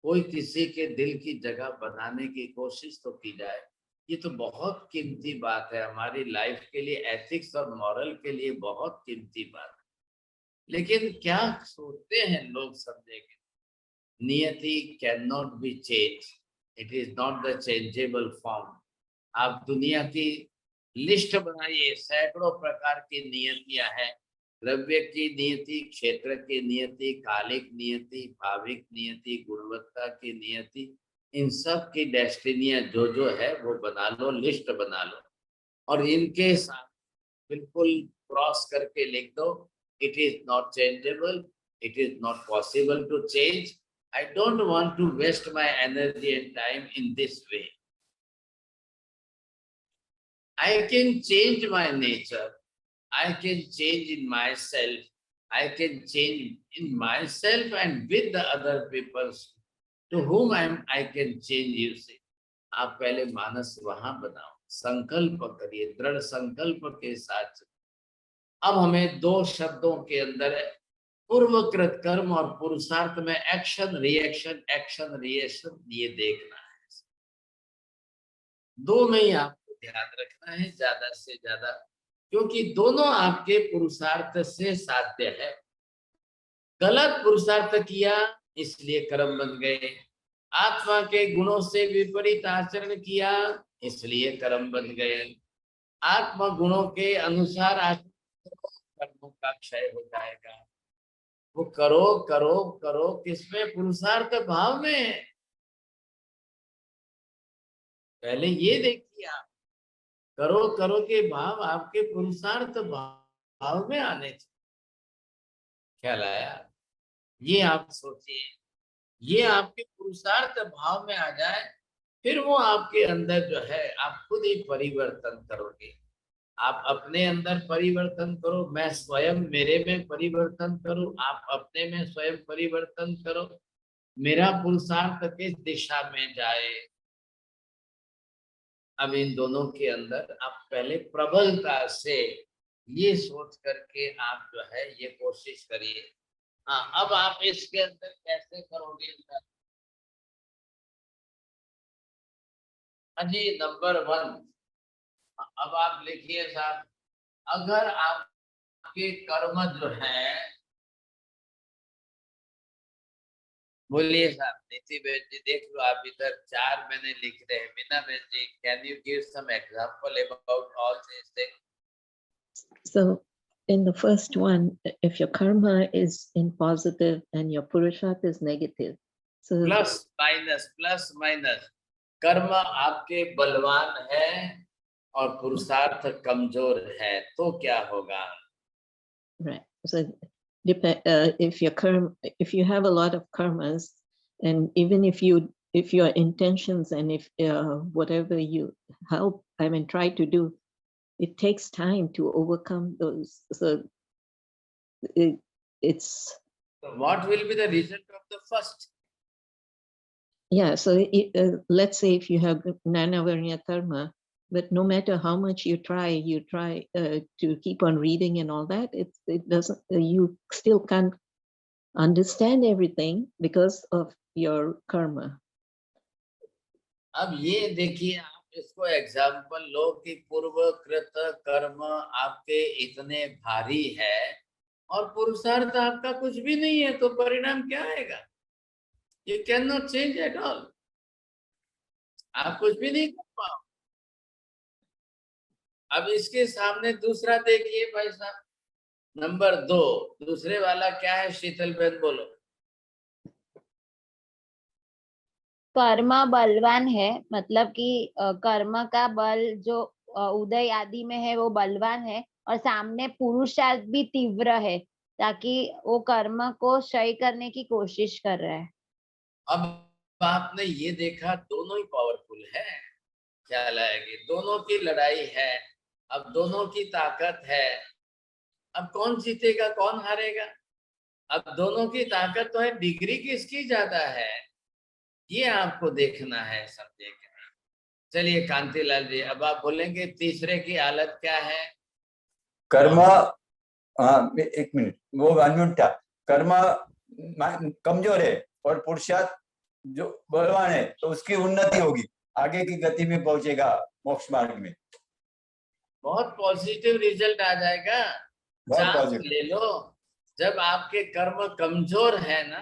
कोई किसी के दिल की जगह बनाने की कोशिश तो की जाए। ये तो बहुत कीमती बात है हमारी लाइफ के लिए, एथिक्स और मॉरल के लिए बहुत कीमती बात है। लेकिन क्या सोचते हैं लोग समझेंगे, नियति can not be change, it is not the changeable form. आप दुनिया की लिस्ट बनाइए, सैकड़ों प्रकार की नियतियां हैं, द्रव्य की नियति, क्षेत्र की नियति, कालिक नियति, भाविक नियति, गुणवत्ता की नियति, इन सब की डेस्टिनियां जो है वो बना लो, लिस्ट बना लो, और इनके साथ बिल्कुल क्रॉस करके लिख दो, it is not changeable, it is not possible to change, I don't want to waste my energy and time in this way. I can change my nature, I can change in myself, I can change in myself and with the other people to whom I can change, you see। आप पहले मानस वहां बनाओ, संकल्प करिए, दृढ़ संकल्प के साथ। अब हमें दो शब्दों के अंदर पूर्वकृत कर्म और पुरुषार्थ में एक्शन रिएक्शन ये देखना है। दो में ही आपको ध्यान रखना है ज्यादा से ज्यादा, क्योंकि दोनों आपके पुरुषार्थ से साध्य है। गलत पुरुषार्थ किया इसलिए कर्म बन गए, आत्मा के गुणों से विपरीत आचरण किया इसलिए कर्म बन गए। आत्मा गुणों के अनुसार आचरण करो, कर्मों का क्षय हो जाएगा। वो करो करो करो किसमें? पुरुषार्थ भाव में। पहले ये देखिए, आप करो करो के भाव आपके पुरुषार्थ भाव में आने चाहिए। ख्याल आया? ये आप सोचिए, ये आपके पुरुषार्थ भाव में आ जाए, फिर वो आपके अंदर जो है आप खुद ही परिवर्तन करोगे। आप अपने अंदर परिवर्तन करो, मैं स्वयं मेरे में परिवर्तन करूं, आप अपने में स्वयं परिवर्तन करो, मेरा पुरुषार्थ किस दिशा में जाए। अब इन दोनों के अंदर आप पहले प्रबलता से ये सोच करके आप जो है ये कोशिश करिए। हाँ, अब आप इसके अंदर कैसे करोगे? हाँ जी, नंबर 1, अब आप लिखिए साहब, अगर आपके कर्म जो है, बोलिए साहब, नीति बहन जी देख लो, आप इधर 4 मैंने लिख रहे हैं। मीना बहन जी, can you give some example about all this thing? So in the first one, if your karma is in positive and your purusharth is negative, so plus minus, कर्म आपके बलवान है और पुरुषार्थ कमजोर है, तो क्या होगा? right. So if your karma, if you have a lot of karmas, and even if your intentions and if whatever you help, I mean, try to do, it takes time to overcome those. So it's what will be the result of the first? Yeah, so let's say if you have Gnanavarnya karma, but no matter how much you try to keep on reading and all that, it doesn't, you still can't understand everything because of your karma. अब ये देखिए, आप इसको example लो कि पूर्वकृत कर्म आपके इतने भारी है और पुरुषार्थ आपका कुछ भी नहीं है, तो परिणाम क्या आएगा? You cannot change at all, आप कुछ भी नहीं कर पाओ। अब इसके सामने दूसरा देखिए भाई साहब, नंबर 2, दूसरे वाला क्या है? शीतल बहन बोलो। कर्म बलवान है, मतलब कि कर्म का बल जो उदय आदि में है वो बलवान है, और सामने पुरुषार्थ भी तीव्र है, ताकि वो कर्म को क्षय करने की कोशिश कर रहा है। अब आपने ये देखा, दोनों ही पावरफुल है, क्या लाएगी? दोनों की लड़ाई है, अब दोनों की ताकत है, अब कौन जीतेगा कौन हारेगा? अब दोनों की ताकत तो है, डिग्री किसकी ज्यादा है ये आपको देखना है, समझेगा। चलिए कांतिलाल जी, अब आप बोलेंगे तीसरे की हालत क्या है? कर्म, हाँ एक मिनट, वो अनम्यूट था। कर्म कमजोर है और पुरुषार्थ जो बलवान है, तो उसकी उन्नति होगी, आगे की गति में पहुंचेगा मोक्ष मार्ग में। बहुत पॉजिटिव रिजल्ट आ जाएगा, चांस ले लो। जब आपके कर्म कमजोर है ना,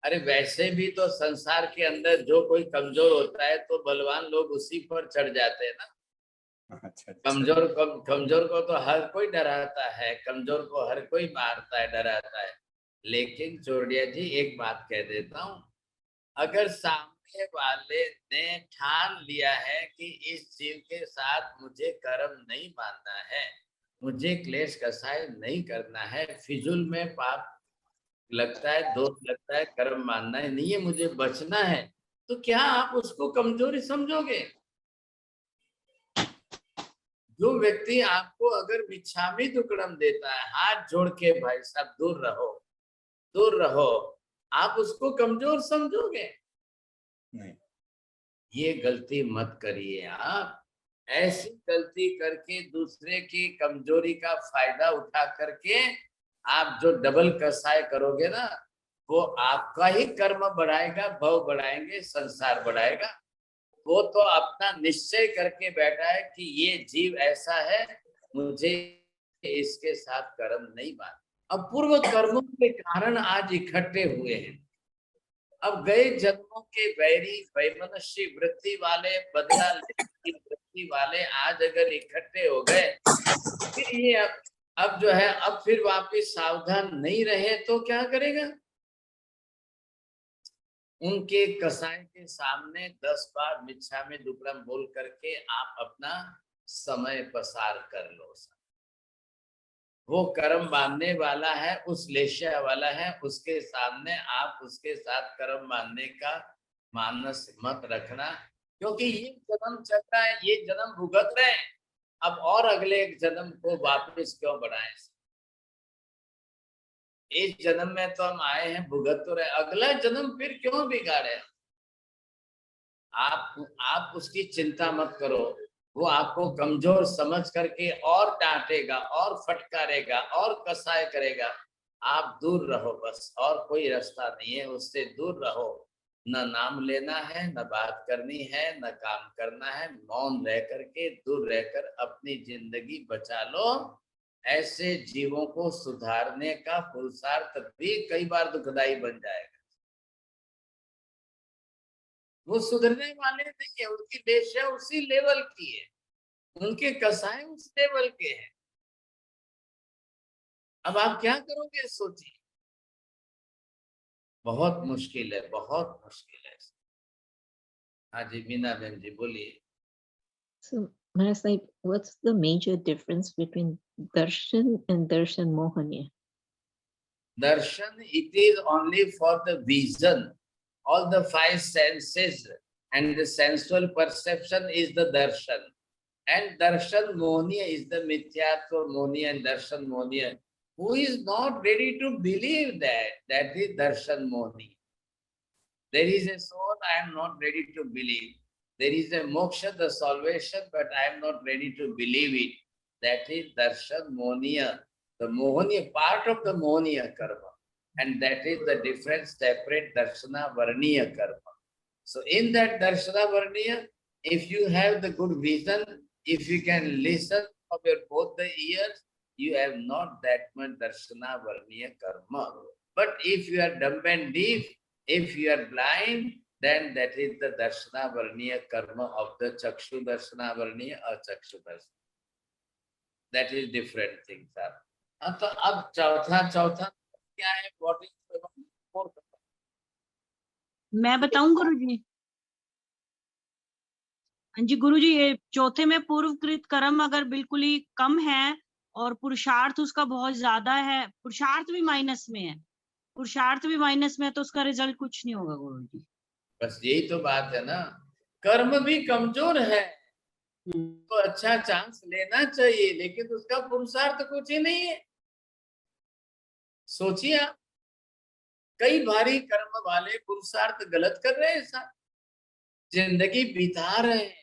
अरे वैसे भी तो संसार के अंदर जो कोई कमजोर होता है तो बलवान लोग उसी पर चढ़ जाते हैं ना। अच्छा अच्छा। कमजोर को तो हर कोई डराता है, कमजोर को हर कोई मारता है, डराता है। लेकिन चोरडिया जी एक बात कह देता हूँ, अगर सामने वाले ने ठान लिया है कि इस जीव के साथ मुझे कर्म नहीं बांधना है, मुझे क्लेश कसाय नहीं करना है, फिजूल में पाप लगता है, दोष लगता है, कर्म मानना है नहीं है, मुझे बचना है, तो क्या आप उसको कमजोरी समझोगे? जो व्यक्ति आपको अगर मिच्छामी दुक्कड़म देता है, हाथ जोड़ के भाई साहब दूर रहो, दूर रहो, आप उसको कमजोर समझोगे? नहीं। ये गलती मत करिए आप। ऐसी गलती करके दूसरे की कमजोरी का फायदा उठा करके आप जो डबल कसाय करोगे ना, वो आपका ही कर्म बढ़ाएगा, भव बढ़ाएंगे, संसार बढ़ाएगा। वो तो अपना निश्चय करके बैठा है कि ये जीव ऐसा है, मुझे इसके साथ कर्म नहीं बांधना। अब पूर्व कर्मों के कारण आज इकट्ठे हुए हैं। अब गए जन्मों के वैरी वैमनस्य वृत्ति वाले, बदला लेने की वृत्ति वाले आज अगर इकट्ठे हो गए, फिर ये अब जो है, अब फिर वापिस सावधान नहीं रहे तो क्या करेगा? उनके कसाई के सामने 10 बार मिच्छामी दुक्कड़म बोल करके आप अपना समय पसार कर लो। वो कर्म बांधने वाला है, उस लेशिया वाला है, उसके सामने आप उसके साथ कर्म बांधने का मानस मत रखना, क्योंकि ये जन्म चल रहा है, ये जन्म भुगत रहे हैं, अब और अगले एक जन्म को वापस क्यों बढ़ाएं? इस जन्म में तो हम आए हैं, भुगत तो रहे, अगला जन्म फिर क्यों बिगाड़े? आप उसकी चिंता मत करो, वो आपको कमजोर समझ करके और डांटेगा और फटकारेगा और कसाय करेगा। आप दूर रहो बस, और कोई रास्ता नहीं है, उससे दूर रहो। न नाम लेना है, न बात करनी है, न काम करना है, मौन रह करके दूर रहकर अपनी जिंदगी बचा लो। ऐसे जीवों को सुधारने का पुरुषार्थ भी कई बार दुखदाई बन जाएगा। वो सुधरने वाले नहीं है, उनकी देशा उसी लेवल की है, उनके कसाय उस लेवल के हैं। अब आप क्या करोगे सोचिए, बहुत मुश्किल है, बहुत मुश्किल है। हाँ जी मीना बहन जी बोलिए। So, Maharaj, like, what's the major difference between darshan and darshan mohaniya? Darshan, it is only for the vision, all the 5 senses and the sensual perception is the darshan. And darshan mohaniya is the mithyatva mohaniya and darshan mohaniya. Who is not ready to believe that? That is darshan mohaniya. There is a soul, I am not ready to believe. There is a moksha, the salvation, but I am not ready to believe it. That is darshan mohaniya, the mohaniya, part of the mohaniya karma. And that is the different separate darshana varniya karma. So in that darshana varniya, if you have the good vision, if you can listen of your both the ears, you have not that much darshana varniya karma. But if you are dumb and deaf, if you are blind, then that is the darshana varniya karma of the chakshu darshana varniya or chakshu darshana. That is different things are. तो अब चौथा क्या है? What is fourth? मैं बताऊं गुरुजी? हाँ जी गुरुजी, ये चौथे में पूर्वकृत कर्म अगर बिल्कुल ही कम है और पुरुषार्थ उसका बहुत ज्यादा है, पुरुषार्थ भी माइनस में है, पुरुषार्थ भी माइनस में है, तो उसका रिजल्ट कुछ नहीं होगा गुरुजी। बस यही तो बात है ना, कर्म भी कमजोर है तो अच्छा चांस लेना चाहिए, लेकिन उसका पुरुषार्थ कुछ ही नहीं है। सोचिए आप, कई भारी कर्म वाले पुरुषार्थ गलत कर रहे हैं साहब, जिंदगी बिता रहे हैं,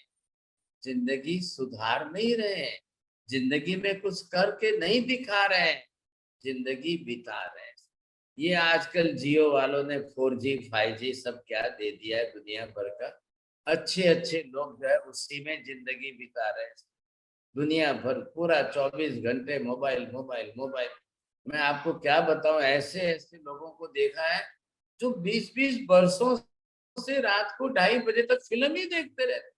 जिंदगी सुधार नहीं रहे हैं, जिंदगी में कुछ करके नहीं दिखा रहे हैं, जिंदगी बिता रहे हैं। ये आजकल जियो वालों ने 4G 5G सब क्या दे दिया है दुनिया भर का, अच्छे अच्छे लोग जो है उसी में जिंदगी बिता रहे हैं। दुनिया भर पूरा 24 घंटे मोबाइल मोबाइल मोबाइल। मैं आपको क्या बताऊं, ऐसे ऐसे लोगों को देखा है जो 20-20 वर्षों से रात को 2:30 बजे तक फिल्म ही देखते रहते,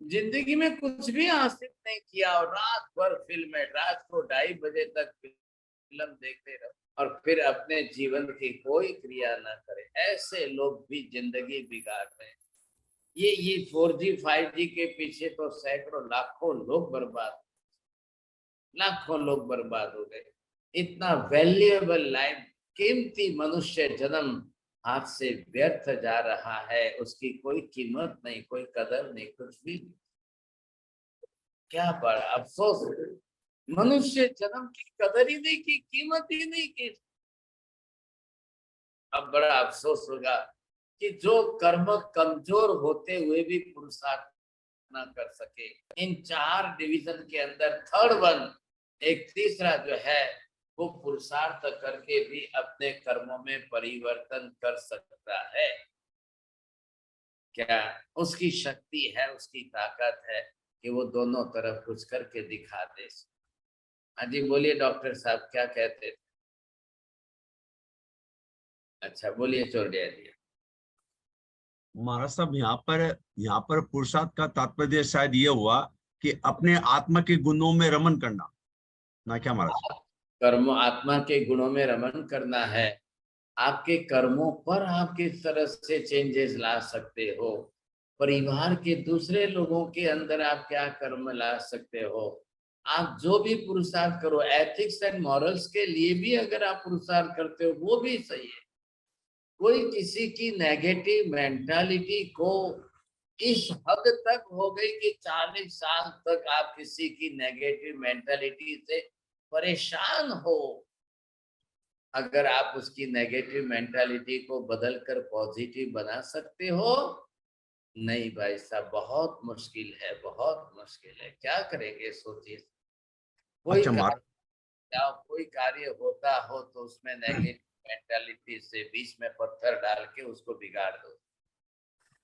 जिंदगी में कुछ भी हासिल नहीं किया और रात भर फिल्म है, रात को 2:30 बजे तक फिल्म देखते रहो और फिर अपने जीवन की कोई क्रिया ना करे। ऐसे लोग भी जिंदगी बिगाड़ रहे हैं। ये 4G 5G के पीछे तो सैकड़ों लाखों लोग बर्बाद हो गए। इतना वैल्यूएबल लाइफ, कीमती मनुष्य जन्म हाथ से व्यर्थ जा रहा है, उसकी कोई कीमत नहीं, कोई कदर नहीं, कुछ भी नहीं। क्या बड़ा अफसोस, मनुष्य जन्म की कदर ही नहीं की, कीमत ही नहीं की। अब बड़ा अफसोस होगा कि जो कर्म कमजोर होते हुए भी पुरुषार्थ ना कर सके। इन 4 डिवीजन के अंदर थर्ड वन, एक तीसरा जो है वो पुरुषार्थ करके भी अपने कर्मों में परिवर्तन कर सकता है। क्या उसकी शक्ति है, उसकी ताकत है कि वो दोनों तरफ कुछ करके दिखा दे। हाँ जी बोलिए डॉक्टर साहब, क्या कहते थे? अच्छा बोलिए चौड़िया जी। महाराज साहब, यहाँ पर पुरुषार्थ का तात्पर्य शायद ये हुआ कि अपने आत्मा के गुणों में रमन करना, ना क्या महाराज? कर्म आत्मा के गुणों में रमन करना है। आपके कर्मों पर आप किस तरह से चेंजेस ला सकते हो, परिवार के दूसरे लोगों के अंदर आप क्या कर्म ला सकते हो। आप जो भी पुरुषार्थ करो, एथिक्स एंड मॉरल्स के लिए भी अगर आप पुरुषार्थ करते हो वो भी सही है। कोई किसी की नेगेटिव मेंटालिटी को इस हद तक हो गई कि 40 साल तक आप किसी की नेगेटिव मेंटालिटी से परेशान हो, अगर आप उसकी नेगेटिव मेंटालिटी को बदलकर पॉजिटिव बना सकते हो, नहीं भाई साहब, बहुत मुश्किल है, बहुत मुश्किल है। क्या करेंगे सोचिए। कोई अच्छा कोई कार्य होता हो तो उसमें नेगेटिव मेंटालिटी से बीच में पत्थर डाल के उसको बिगाड़ दो।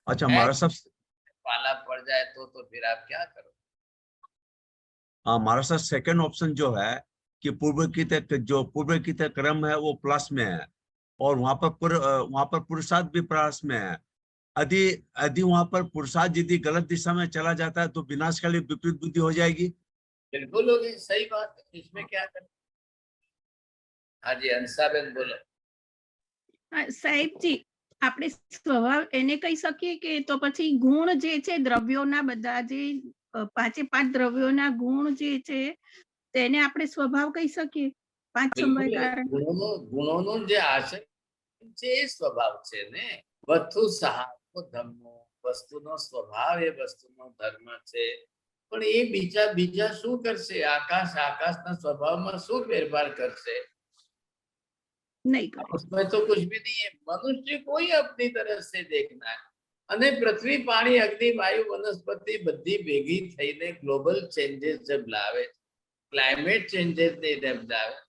अच्छा महाराज साहब, पाला पड़ जाए तो फिर आप क्या करो। महाराज साहब, सेकंड ऑप्शन जो है कि पूर्व की क्रम है वो प्लस में है और वहां पर पुरुषार्थ भी प्लस में है। यदि यदि वहां पर पुरुषार्थ यदि गलत दिशा में चला जाता है तो विनाशकाली विपरीत बुद्धि हो जाएगी। बिल्कुल होगी, सही बात है, इसमें क्या करें। हाँ जी हंसाबेन बोलो। સાહેબજી, આપણે સ્વભાવ એને કહી શકીએ કે તો પછી ગુણ જે છે દ્રવ્યોના બધા જે 5 દ્રવ્યોના ગુણ જે છે તેને આપણે સ્વભાવ કહી શકીએ? 5 સમય કારણ ગુણોનો જે આચરણ છે એ સ્વભાવ છે ને। વસ્તુ સહારો ધર્મો, વસ્તુનો સ્વભાવ એ વસ્તુનો ધર્મ છે, પણ એ બીજા શું કરશે? આકાશના સ્વભાવમાં શું ફેરફાર કરશે? નહીં કરે। उसमें तो कुछ भी नहीं है। मनुष्य को ही अपनी तरह से देखना है। અને પૃથ્વી, પાણી, અગ્નિ, વાયુ, વનસ્પતિ બધી ભેગી થઈને ગ્લોબલ ચેન્जेस जब लावे, क्लाइमेट चेंजेस ने जब लावे,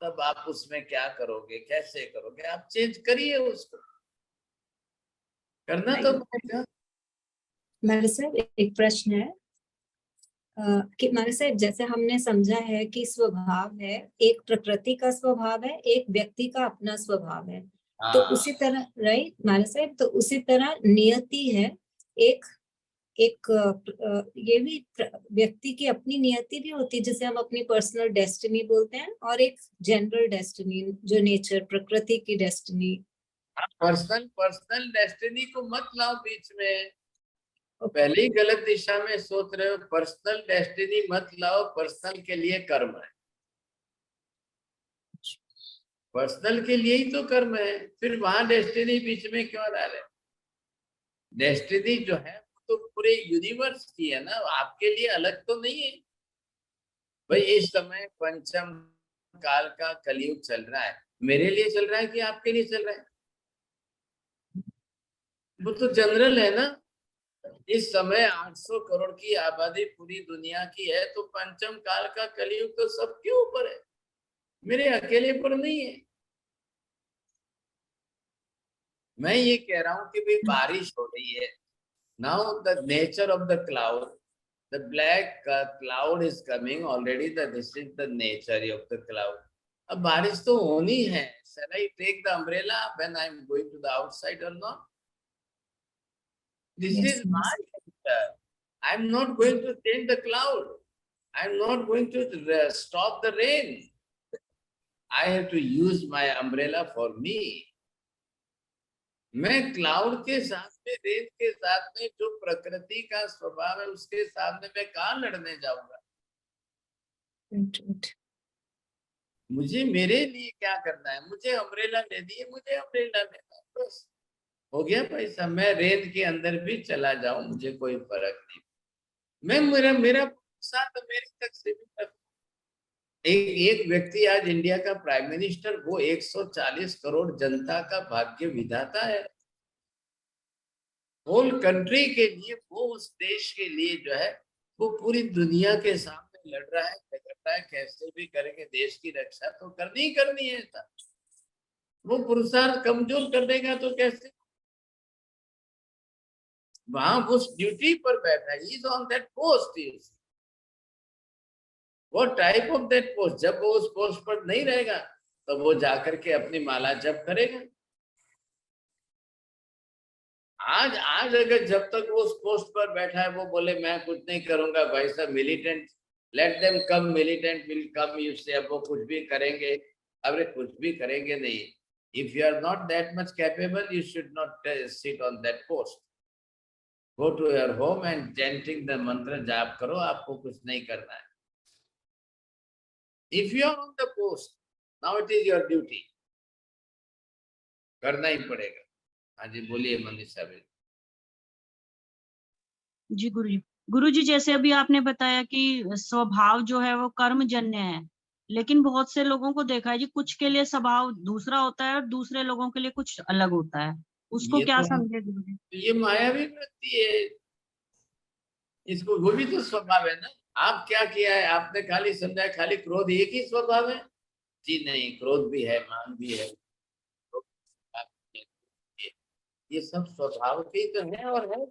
तब आप उसमें क्या करोगे, कैसे करोगे? आप चेंज करिए उसको, करना तो पड़ेगा। मेरे साहब एक प्रश्न है कि मेरे साहब, जैसे हमने समझा है कि स्वभाव है, एक प्रकृति का स्वभाव है, एक व्यक्ति का अपना स्वभाव है, तो उसी तरह राइट मेरे साहब, तो उसी तरह नियति है, एक ये भी व्यक्ति की अपनी नियति भी होती है, जिसे हम अपनी पर्सनल डेस्टिनी बोलते हैं, और एक जनरल डेस्टिनी जो नेचर, प्रकृति की डेस्टिनी। पर्सनल डेस्टिनी को मत लाओ बीच में, पहले ही गलत दिशा में सोच रहे हो। पर्सनल डेस्टिनी मत लाओ, पर्सनल के लिए कर्म है, पर्सनल के लिए ही तो कर्म है, फिर वहां डेस्टिनी बीच में क्यों डाले? डेस्टिनी जो है तो पूरे यूनिवर्स की है ना, आपके लिए अलग तो नहीं है भाई। इस समय पंचम काल का कलयुग चल रहा है, मेरे लिए चल रहा है कि आपके लिए चल रहा है? वो तो जनरल है ना। इस समय 800 करोड़ की आबादी पूरी दुनिया की है, तो पंचम काल का कलयुग तो सबके ऊपर है, मेरे अकेले पर नहीं है। मैं ये कह रहा हूं कि भाई बारिश हो रही है, now the nature of the cloud, the black cloud is coming already, this is the nature of the cloud, अब बारिश तो होनी है. Shall I take the umbrella when I am going to the outside or not? This Yes, is my nature. I am not going to change the cloud. I am not going to stop the rain. I have to use my umbrella for me. मैं cloud के साथ में, rain के साथ में, जो प्रकृति का स्वभाव है उसके सामने मैं कहाँ लड़ने जाऊंगा. right. मुझे मेरे लिए क्या करना है, मुझे अम्ब्रेला ले दिए, मुझे अम्ब्रेला लेना है, बस हो गया पैसा. मैं रेन के अंदर भी चला जाऊं, मुझे कोई फर्क नहीं. मैं मेरा मेरा साथ मेरे तक सीमित रखूं. एक व्यक्ति आज इंडिया का प्राइम मिनिस्टर, वो 140 करोड़ जनता का भाग्य विधाता है. होल कंट्री के लिए, वो उस देश के लिए जो है, वो पूरी दुनिया के सामने लड़ रहा है, झगड़ रहा है, कैसे भी करके देश की रक्षा तो करनी ही करनी है. वो पुरुषार्थ कमजोर कर देगा तो कैसे. वहां उस ड्यूटी पर बैठा है, इज ऑन दैट पोस्ट. वो टाइप ऑफ दैट पोस्ट. जब वो उस पोस्ट पर नहीं रहेगा तो वो जाकर के अपनी माला जप करेगा. आज अगर जब तक वो उस पोस्ट पर बैठा है, वो बोले मैं कुछ नहीं करूंगा, भाई साहब militant, let them come, militant will come, you से, अब वो कुछ भी करेंगे. अरे कुछ भी करेंगे नहीं. If you are not that much capable, you should not sit on that post. Go to your home and chanting the mantra, जाप करो, आपको कुछ नहीं करना है. If you are on the post, now it is your duty, करना ही पड़ेगा. हाँ जी, बोलिए मनीष साहब. जी गुरु जी, जैसे अभी आपने बताया कि स्वभाव जो है वो कर्मजन्य है, लेकिन बहुत से लोगों को देखा है जी, कुछ के लिए स्वभाव दूसरा होता है और दूसरे लोगों के लिए कुछ अलग होता है. उसको ये क्या तो समझे गुरु जी? ये मायावी वृत्ति है. इसको, वो भी तो स्वभाव है ना. आप क्या किया है, आपने खाली समझा है खाली क्रोध एक ही स्वभाव है. जी नहीं, क्रोध भी है, मान भी है, ये सब स्वभाव के तो है और है.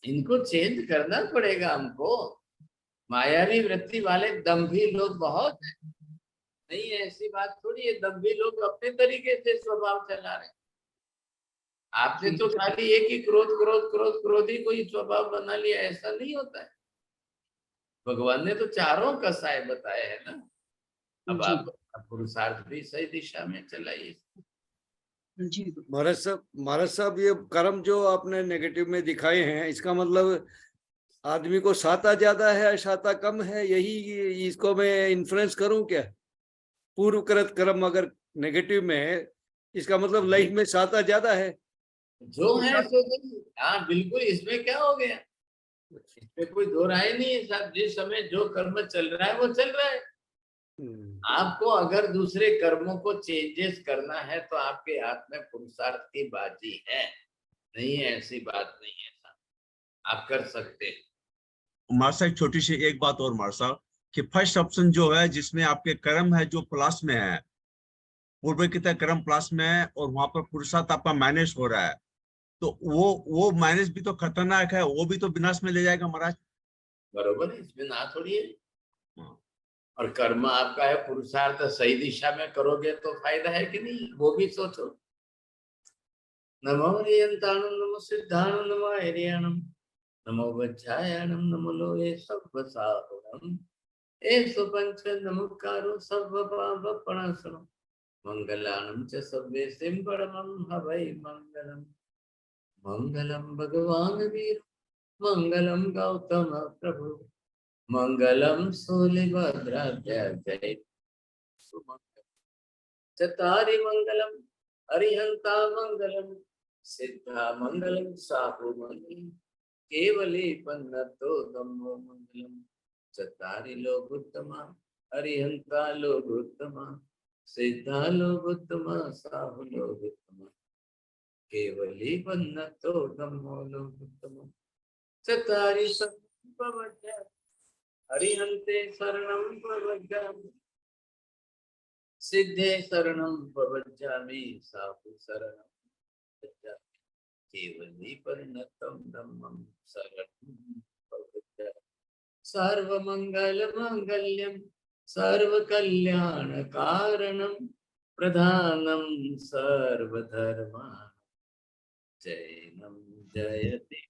इनको चेंज करना पड़ेगा हमको. मायावी वृत्ति वाले दम्भी लोग बहुत हैं. नहीं, ऐसी बात थोड़ी है. दम्भी लोग अपने तरीके से स्वभाव चला रहे हैं. आपने तो खाली एक ही क्रोध क्रोध क्रोध क्रोध ही कोई स्वभाव बना लिया, ऐसा नहीं होता है. भगवान ने तो चारों कसाय बताए हैं ना. अब जी. आप पुरुषार्थ भी सही दिशा में चलाइए. जी महाराज साहब, ये कर्म जो आपने नेगेटिव में दिखाए हैं, इसका मतलब आदमी को साता ज्यादा है, साता कम है, यही इसको मैं इन्फ्लुएंस करूं क्या? पूर्वकृत कर्म अगर नेगेटिव में है, इसका मतलब लाइफ में साता ज्यादा है. जो है सो नहीं. हाँ बिल्कुल, इसमें क्या हो गया, इसमें कोई दो राय नहीं है साहब. जिस समय जो कर्म चल रहा है वो चल रहा है. आपको अगर दूसरे कर्मों को चेंजेस करना है तो आपके हाथ में पुरुषार्थ की बाजी है. नहीं है, ऐसी बात नहीं है साहब, आप कर सकते हैं. मार्सा, एक छोटी सी एक बात और मार्सा, कि फर्स्ट ऑप्शन जो है जिसमें आपके कर्म है जो प्लस में है, पूर्व की तरह कर्म प्लस में है और वहां पर पुरुषार्थ आपका माइनस हो रहा है, तो वो माइनस भी तो खतरनाक है, वो भी तो विनाश में ले जाएगा महाराज. बरोबर है, इसमें ना थोड़ी है. और कर्म आपका है, पुरुषार्थ सही दिशा में करोगे तो फायदा है कि नहीं, वो भी सोचो. नमो हरियंताणं, नमो सिद्धाणं, नमो हरियाणं, नमो वज्रायणं, नमो लोहे सर्वसाहुणं, एषु पंच नमस्कारो सर्वपापप्रणाशनम्, मंगलानं च सर्वेषां परमं हवै मंगलम्. मंगलम भगवान वीर, मंगलम गौतम प्रभु, मंगलम सूलिभद्राध्याय सुमंगलम. चतारि मंगलम, अरिहंता मंगलम, सिद्धा मंगलम, साहु मंगलम, केवली पन्नतो धम्मो मंगलम. चतारि लोकोत्तमा, अरिहंता लोकोत्तमा, सिद्धा लोकोत्तमा, साहु लोकोत्तमा, केवली पन्नतो धम्मो लोकोत्तमा. चतारि संपवज्ञा, अरिहन्ते शरणं प्रवज्ञामि, सिद्धे शरणं प्रवज्ञामि, साहु शरणं प्रवज्ञामि, केवली पन्नतं धम्मं शरणं प्रवज्ञामि, सर्वमंगल मांगल्यम सर्वकल्याण कारणम प्रधानम सर्वधर्मा जैनम जयति